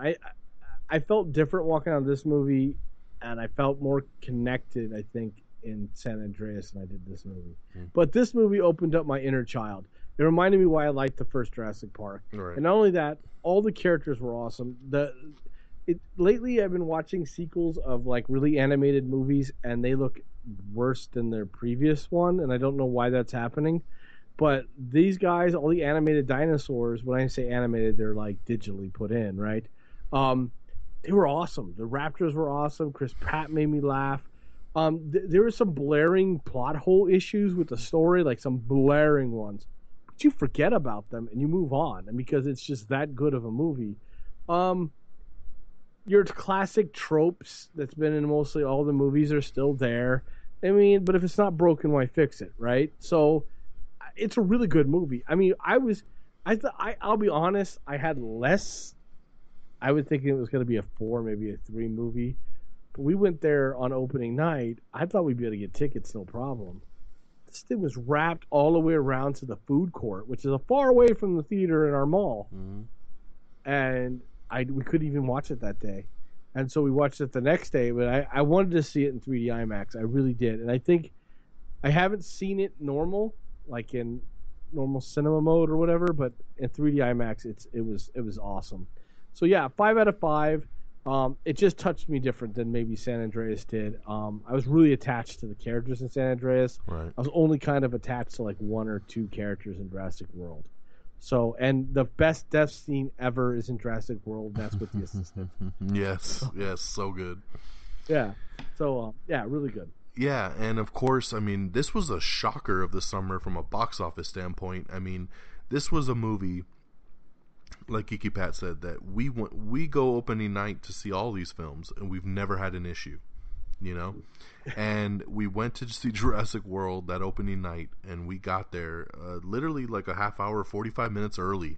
I felt different walking out of this movie, and I felt more connected, I think, in San Andreas than I did this movie. But this movie opened up my inner child. It reminded me why I liked the first Jurassic Park. Right. And not only that, all the characters were awesome. Lately, I've been watching sequels of really animated movies, and they look worse than their previous one, and I don't know why that's happening. But these guys, all the animated dinosaurs, when I say animated, they're digitally put in, right? They were awesome. The Raptors were awesome. Chris Pratt made me laugh. There were some blaring plot hole issues with the story, some blaring ones. But you forget about them and you move on, and because it's just that good of a movie. Your classic tropes that's been in mostly all the movies are still there. But if it's not broken, why fix it, right? So it's a really good movie. I'll be honest, I had less. I was thinking it was going to be a 4, maybe a 3 movie. But we went there on opening night. I thought we'd be able to get tickets, no problem. This thing was wrapped all the way around to the food court, which is a far away from the theater in our mall. Mm-hmm. And we couldn't even watch it that day. And so we watched it the next day, but I wanted to see it in 3D IMAX. I really did. And I think I haven't seen it normal, in normal cinema mode or whatever, but in 3D IMAX, it was awesome. So yeah, 5 out of 5. It just touched me different than maybe San Andreas did. I was really attached to the characters in San Andreas. Right. I was only kind of attached to like one or two characters in Jurassic World. So, and the best death scene ever is in Jurassic World. That's with the assistant. Yes, so good. Yeah. So, yeah, really good. Yeah, and of course, I mean, this was a shocker of the summer from a box office standpoint. I mean, this was a movie, like Geeky Pat said, that we go opening night to see all these films, and we've never had an issue, you know? And we went to see Jurassic World that opening night, and we got there literally like a half hour, 45 minutes early,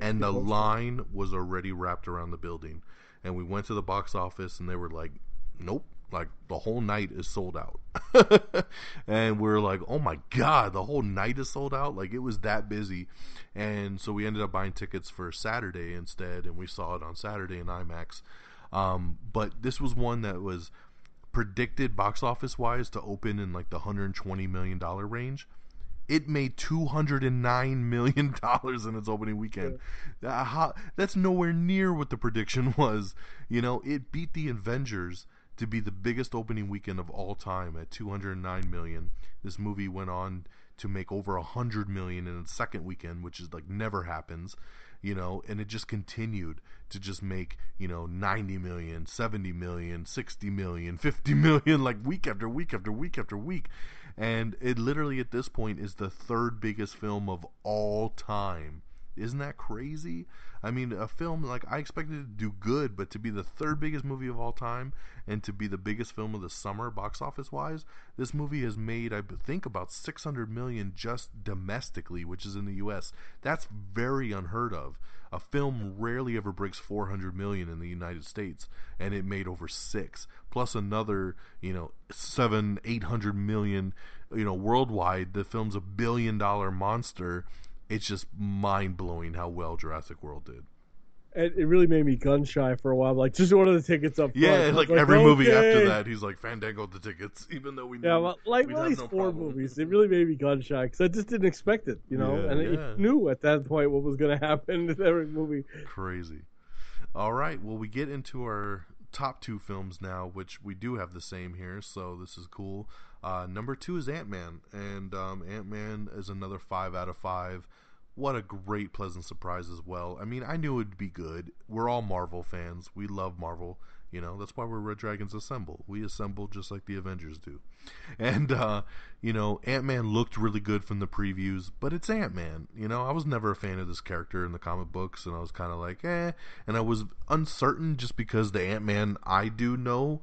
and the line was already wrapped around the building. And we went to the box office, and they were like, nope, like the whole night is sold out. And we're like, oh my God, the whole night is sold out? Like, it was that busy. And so we ended up buying tickets for Saturday instead, and we saw it on Saturday in IMAX. But this was one that was predicted box office wise to open in like the $120 million range. It made $209 million in its opening weekend. Yeah. That's nowhere near what the prediction was. You know, it beat the Avengers to be the biggest opening weekend of all time at $209 million. This movie went on to make over $100 million in its second weekend, which is like never happens. You know, and it just continued to just make, you know, 90 million, 70 million, 60 million, 50 million, like week after week after week after week. And it literally at this point is the third biggest film of all time. Isn't that crazy? I mean, a film, like, I expected it to do good, but to be the third biggest movie of all time and to be the biggest film of the summer box office wise, this movie has made, I think, about 600 million just domestically, which is in the US. That's very unheard of. A film rarely ever breaks 400 million in the United States, and it made over 6, plus another, you know, 700-800 million, you know, worldwide. The film's $1 billion monster. It's just mind-blowing how well Jurassic World did. It really made me gun shy for a while. Like, just order the tickets up front. Yeah, like every movie after that, he's like, Fandango the tickets, even though we knew. Yeah, well, like at at least 4 movies. It really made me gun shy because I just didn't expect it, you know? Yeah, and I knew at that point what was going to happen with every movie. Crazy. All right, well, we get into our top 2 films now, which we do have the same here, so this is cool. Number 2 is Ant-Man, and Ant-Man is another 5 out of 5. What a great, pleasant surprise as well. I mean, I knew it would be good. We're all Marvel fans. We love Marvel. You know, that's why we're Red Dragons Assemble. We assemble just like the Avengers do. And, you know, Ant-Man looked really good from the previews, but it's Ant-Man. You know, I was never a fan of this character in the comic books, and I was kind of like, eh. And I was uncertain just because the Ant-Man I do know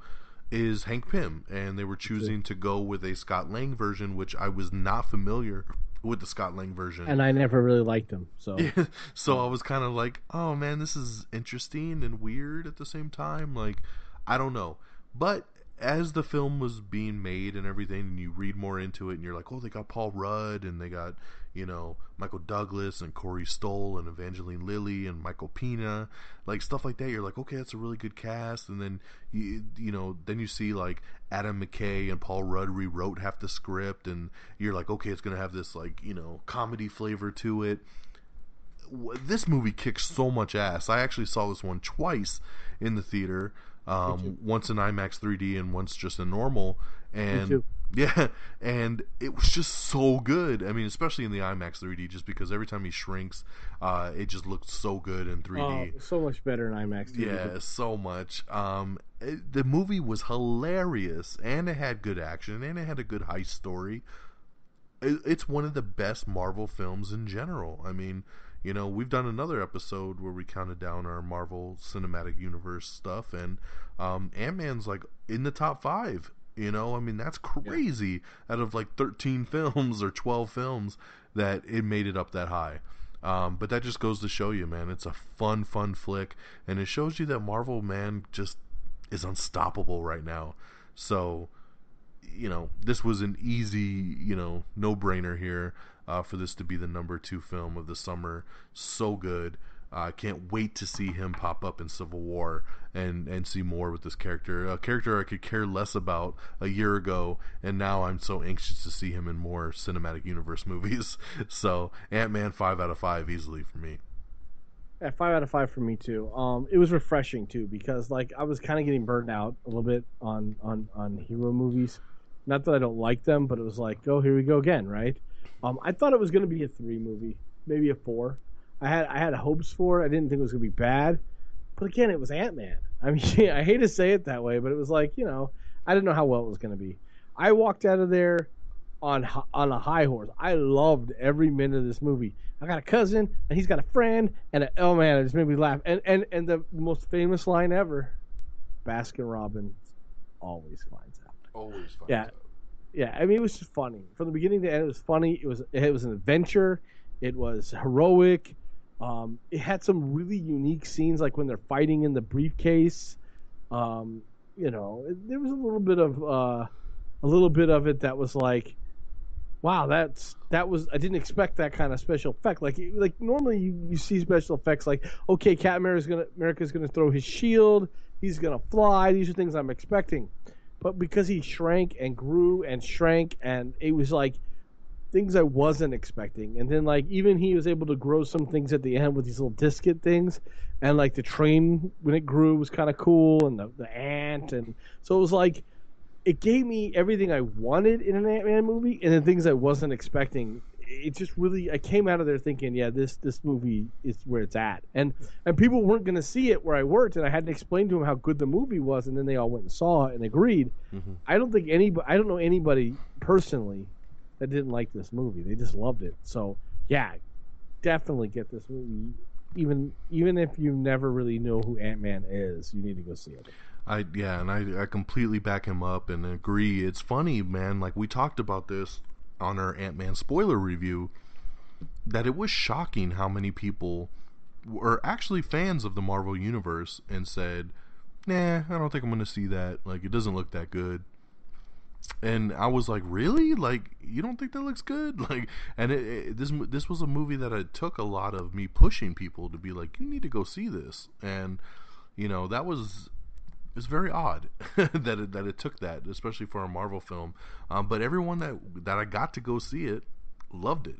is Hank Pym, and they were choosing to go with a Scott Lang version, which I was not familiar with the Scott Lang version. And I never really liked him, so. Yeah, so I was kind of like, oh man, this is interesting and weird at the same time. Like, I don't know. But as the film was being made and everything, and you read more into it, and you're like, oh, they got Paul Rudd, and they got, you know, Michael Douglas, and Corey Stoll, and Evangeline Lilly, and Michael Pena, like, stuff like that. You're like, okay, that's a really good cast. And then, you know, then you see, like, Adam McKay and Paul Rudd rewrote half the script, and you're like, okay, it's going to have this, like, you know, comedy flavor to it. This movie kicks so much ass. I actually saw this one twice in the theater. Once in IMAX 3D and once just in normal, and yeah, and it was just so good. I mean, especially in the IMAX 3D, just because every time he shrinks, it just looked so good in 3D. Oh, so much better in IMAX 3D. Yeah, so much. The movie was hilarious, and it had good action, and it had a good heist story. It's one of the best Marvel films in general. I mean, you know, we've done another episode where we counted down our Marvel Cinematic Universe stuff, and Ant-Man's like in the top 5. You know, I mean, that's crazy. Yeah. Out of like 13 films or 12 films, that it made it up that high. But that just goes to show you, man, it's a fun flick, and it shows you that Marvel, man, just is unstoppable right now. So, you know, this was an easy, you know, no-brainer here for this to be the number 2 film of the summer. So good. I can't wait to see him pop up in Civil War and see more with this character. A character I could care less about a year ago, and now I'm so anxious to see him in more cinematic universe movies. So Ant-Man 5 out of 5 easily for me. Yeah, 5 out of 5 for me too. It was refreshing too because like I was kind of getting burned out a little bit on hero movies. Not that I don't like them, but it was like, oh, here we go again, right? I thought it was going to be a 3 movie, maybe a 4. I had hopes for it. I didn't think it was going to be bad, but again, it was Ant-Man. I mean, I hate to say it that way, but it was like, I didn't know how well it was going to be. I walked out of there on a high horse. I loved every minute of this movie. I got a cousin, and he's got a friend, and oh man, it just made me laugh. And the most famous line ever, Baskin Robbins always finds out. Always finds out. Yeah. I mean, it was just funny from the beginning to end. It was funny. It was an adventure. It was heroic. It had some really unique scenes, like when they're fighting in the briefcase. There was a little bit of it that was like, wow, that was I didn't expect that kind of special effect. Like normally you see special effects like, okay, America's gonna throw his shield, he's gonna fly. These are things I'm expecting, but because he shrank and grew and shrank, and it was like things I wasn't expecting. And then like even he was able to grow some things at the end with these little discus things, and like the train when it grew was kind of cool, and the ant, and so it was like. It gave me everything I wanted in an Ant-Man movie, and then things I wasn't expecting. It just really, I came out of there thinking, yeah, this movie is where it's at, and people weren't going to see it where I worked, and I had to explain to them how good the movie was, and then they all went and saw it and agreed. Mm-hmm. I don't know anybody personally that didn't like this movie. They just loved it. So yeah, definitely get this movie. Even if you never really know who Ant-Man is, you need to go see it. I completely back him up and agree. It's funny, man, like we talked about this on our Ant-Man spoiler review, that it was shocking how many people were actually fans of the Marvel Universe and said, nah, I don't think I'm going to see that. Like, it doesn't look that good. And I was like, really? Like, you don't think that looks good? Like, and this was a movie that it took a lot of me pushing people to be like, you need to go see this. And, that was... It's very odd that it took that, especially for a Marvel film. But everyone that I got to go see it loved it.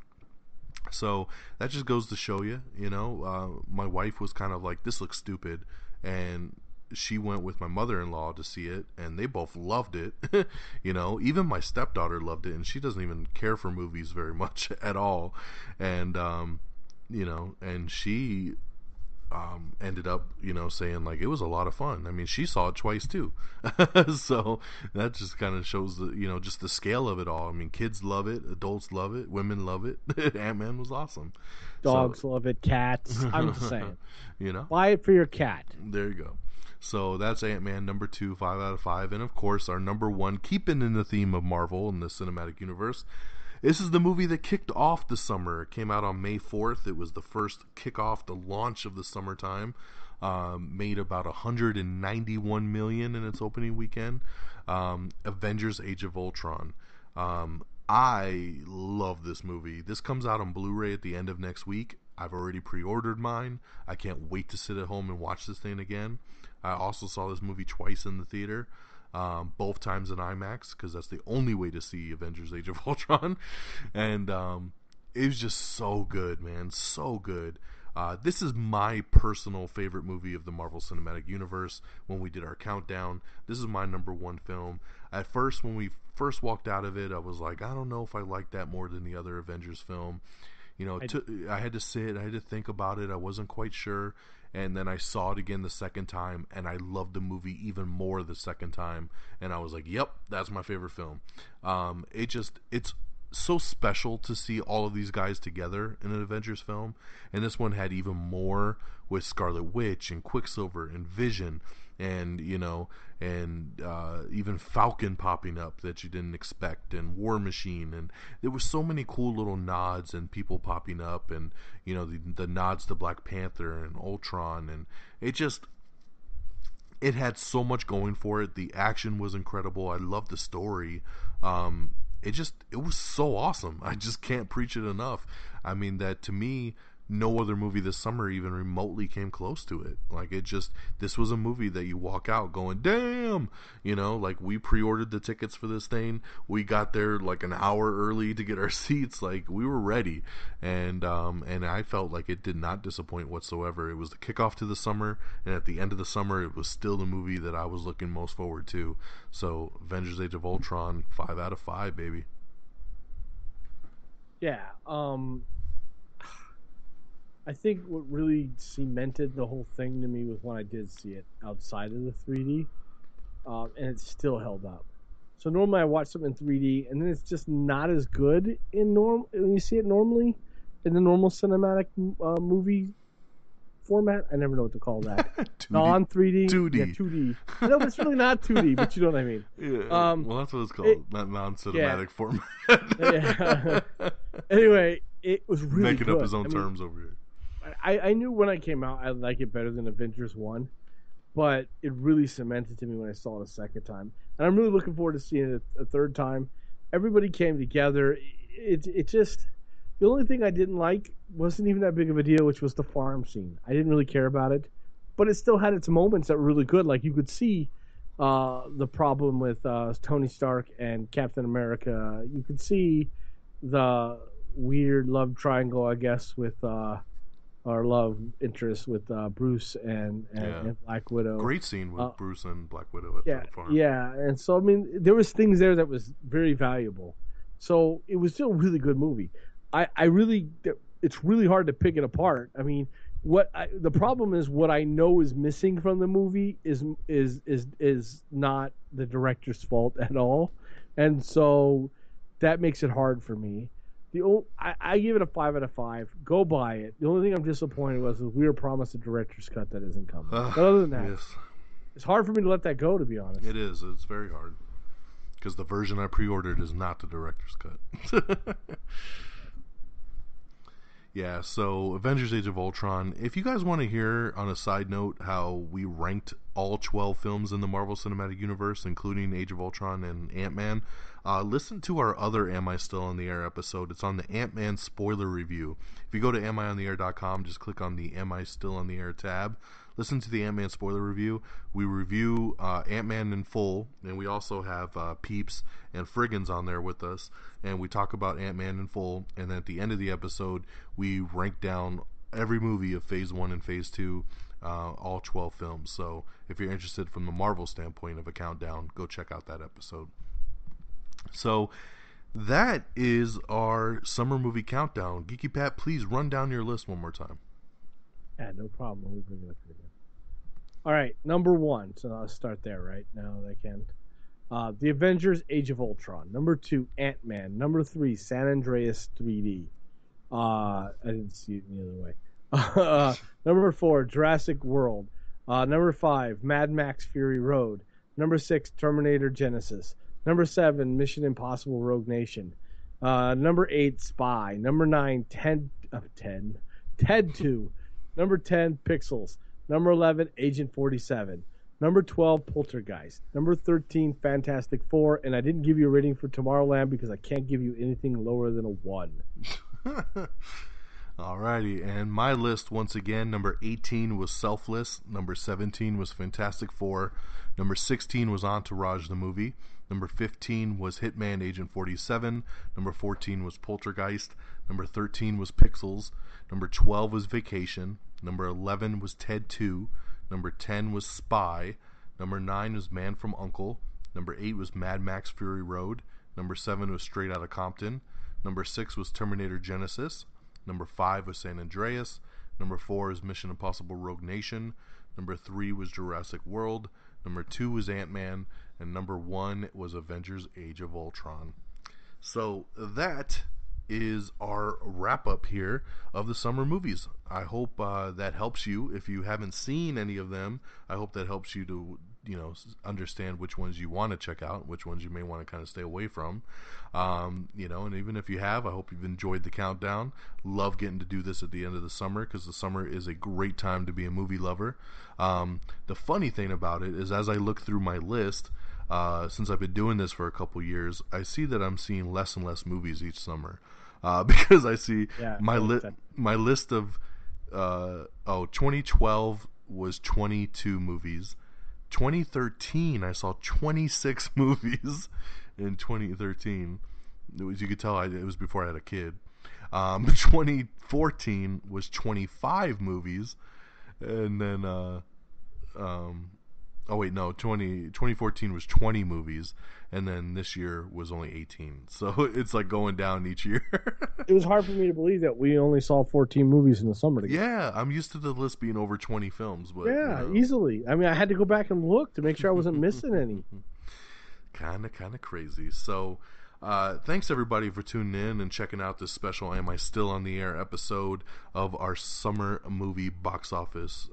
So that just goes to show you, my wife was kind of like, this looks stupid. And she went with my mother-in-law to see it, and they both loved it. Even my stepdaughter loved it, and she doesn't even care for movies very much at all. And, and she... ended up, saying like it was a lot of fun. I mean, she saw it twice too. So that just kind of shows the, just the scale of it all. I mean, kids love it, adults love it, women love it. Ant-Man was awesome. Dogs love it, cats. I'm just saying. Buy it for your cat. There you go. So that's Ant-Man number 2, 5 out of 5. And of course, our number 1, keeping in the theme of Marvel and the cinematic universe, this is the movie that kicked off the summer. It came out on May 4th. It was the first kickoff, the launch of the summertime. Made about $191 million in its opening weekend. Avengers: Age of Ultron. I love this movie. This comes out on Blu-ray at the end of next week. I've already pre-ordered mine. I can't wait to sit at home and watch this thing again. I also saw this movie twice in the theater. Both times in IMAX, because that's the only way to see Avengers: Age of Ultron. And it was just so good, man. So good. This is my personal favorite movie of the Marvel Cinematic Universe. When we did our countdown, this is my number 1 film. At first, when we first walked out of it, I was like, I don't know if I like that more than the other Avengers film. I had to sit, I had to think about it. I wasn't quite sure. And then I saw it again the second time, and I loved the movie even more the second time. And I was like, yep, that's my favorite film. It's so special to see all of these guys together in an Avengers film. And this one had even more with Scarlet Witch and Quicksilver and Vision and, even Falcon popping up that you didn't expect, and War Machine. And there were so many cool little nods and people popping up, and, the nods to Black Panther and Ultron. And it had so much going for it. The action was incredible. I loved the story. It was so awesome. I just can't preach it enough. I mean, that to me, no other movie this summer even remotely came close to it. Like, this was a movie that you walk out going, damn, like, we pre-ordered the tickets for this thing. We got there like an hour early to get our seats. Like, we were ready. And I felt like it did not disappoint whatsoever. It was the kickoff to the summer, and at the end of the summer, it was still the movie that I was looking most forward to. So, Avengers Age of Ultron, 5 out of 5, baby. Yeah, I think what really cemented the whole thing to me was when I did see it outside of the 3D, and it still held up. So normally I watch something in 3D, and then it's just not as good when you see it normally in the normal cinematic movie format. I never know what to call that. Non-3D, 2D. Yeah, 2D. No, but it's really not 2D, but you know what I mean. Yeah, well, that's what it's called, not non-cinematic format. Yeah. Anyway, it was really making good. up his own terms over here. I knew when I came out I'd like it better than Avengers 1, but it really cemented to me when I saw it a second time. And I'm really looking forward to seeing it a third time. Everybody came together. It just, the only thing I didn't like wasn't even that big of a deal, which was the farm scene. I didn't really care about it, but it still had its moments that were really good. Like, you could see the problem with Tony Stark and Captain America. You could see the weird love triangle, I guess, with our love interest with Bruce and Black Widow. Great scene with Bruce and Black Widow at the farm. Yeah, and so, I mean, there was things there that was very valuable. So it was still a really good movie. It's really hard to pick it apart. I mean, the problem is what I know is missing from the movie is not the director's fault at all, and so that makes it hard for me. I give it a 5 out of 5. Go buy it. The only thing I'm disappointed was we were promised a director's cut that isn't coming. But other than that, yes. It's hard for me to let that go, to be honest. It is. It's very hard. Because the version I pre-ordered is not the director's cut. Yeah, so Avengers Age of Ultron. If you guys want to hear, on a side note, how we ranked all 12 films in the Marvel Cinematic Universe, including Age of Ultron and Ant-Man, listen to our other Am I Still on the Air episode. It's on the Ant-Man spoiler review. If you go to amiontheair.com, just click on the Am I Still on the Air tab. Listen to the Ant-Man spoiler review. We review Ant-Man in full, and we also have Peeps and Friggins on there with us, and we talk about Ant-Man in full, and then at the end of the episode, we rank down every movie of Phase 1 and Phase 2, all 12 films. So if you're interested from the Marvel standpoint of a countdown, go check out that episode. So that is our summer movie countdown. Geeky Pat, please run down your list one more time. Yeah, no problem. Let me bring it up here again. All right, number 1. So I'll start there right now that I can. The Avengers Age of Ultron. Number 2, Ant-Man. Number 3, San Andreas 3D. I didn't see it any other way. Number 4, Jurassic World. Number 5, Mad Max Fury Road. Number 6, Terminator Genesis. Number 7, Mission Impossible Rogue Nation. Number 8, Spy. Number 9, Ted 2. Number 10, Pixels. Number 11, Agent 47. Number 12, Poltergeist. Number 13, Fantastic Four. And I didn't give you a rating for Tomorrowland because I can't give you anything lower than a 1. Alrighty, and my list, once again, number 18 was Selfless. Number 17 was Fantastic Four. Number 16 was Entourage, the movie. Number 15 was Hitman Agent 47. Number 14 was Poltergeist. Number 13 was Pixels. Number 12 was Vacation. Number 11 was Ted 2. Number 10 was Spy. Number 9 was Man from U.N.C.L.E. Number 8 was Mad Max Fury Road. Number 7 was Straight Outta Compton. Number 6 was Terminator Genesis. Number 5 was San Andreas. Number 4 is Mission Impossible Rogue Nation. Number 3 was Jurassic World. Number 2 was Ant-Man. And number 1 was Avengers Age of Ultron. So that is our wrap-up here of the summer movies. I hope that helps you. If you haven't seen any of them, I hope that helps you to, understand which ones you want to check out, which ones you may want to kind of stay away from. And even if you have, I hope you've enjoyed the countdown. Love getting to do this at the end of the summer because the summer is a great time to be a movie lover. The funny thing about it is, as I look through my list, since I've been doing this for a couple years, I see that I'm seeing less and less movies each summer. because I see Yeah, my I like that. my list of 2012 was 22 movies. 2013 I saw 26 movies in 2013. You could tell it was before I had a kid. 2014 was 25 movies, and then 2014 was 20 movies, and then this year was only 18. So it's like going down each year. It was hard for me to believe that we only saw 14 movies in the summer together. Yeah, I'm used to the list being over 20 films, but Yeah, easily. I mean, I had to go back and look to make sure I wasn't missing any. kind of crazy. So thanks everybody for tuning in and checking out this special Am I Still on the Air episode of our summer movie box office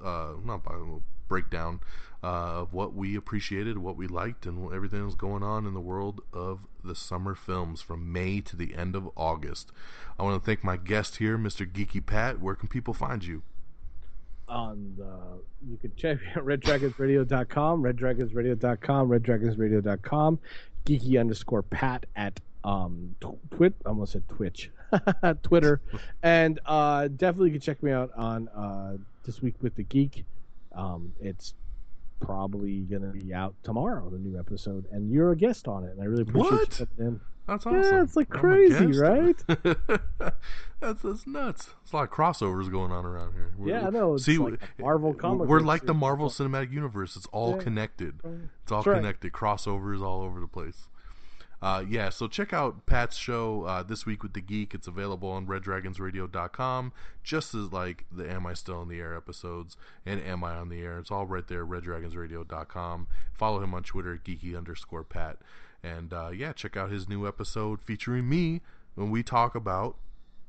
breakdown of what we appreciated, what we liked, and everything that's going on in the world of the summer films from May to the end of August. I want to thank my guest here, Mr. Geeky Pat. Where can people find you? You can check me out reddragonsradio.com, reddragonsradio.com, geeky_pat at Twitter, and definitely you can check me out on This Week with the Geek. It's probably gonna be out tomorrow, the new episode, and you're a guest on it, and I really appreciate you coming in. That's awesome. Yeah, it's like crazy, right? That's nuts. It's a lot of crossovers going on around here. I know. It's like Marvel comic. We're like the Marvel Cinematic Universe. It's all connected. It's all connected. Crossovers all over the place. So check out Pat's show, This Week with the Geek. It's available on reddragonsradio.com, just as like the Am I Still on the Air episodes and Am I on the Air. It's all right there, reddragonsradio.com. Follow him on Twitter, geeky_Pat. And check out his new episode featuring me when we talk about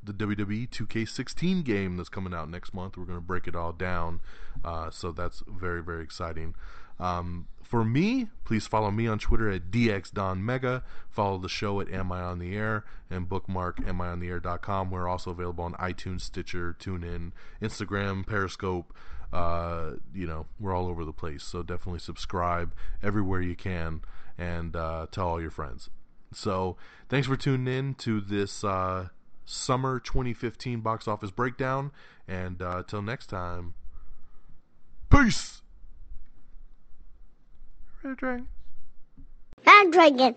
the WWE 2K16 game that's coming out next month. We're going to break it all down. So that's very, very exciting. For me, please follow me on Twitter at DXDonMega. Follow the show at Am I on the Air, and bookmark amiontheair.com. We're also available on iTunes, Stitcher, TuneIn, Instagram, Periscope. We're all over the place. So definitely subscribe everywhere you can, and tell all your friends. So thanks for tuning in to this summer 2015 box office breakdown, and till next time, peace. Red Dragon. Red Dragon.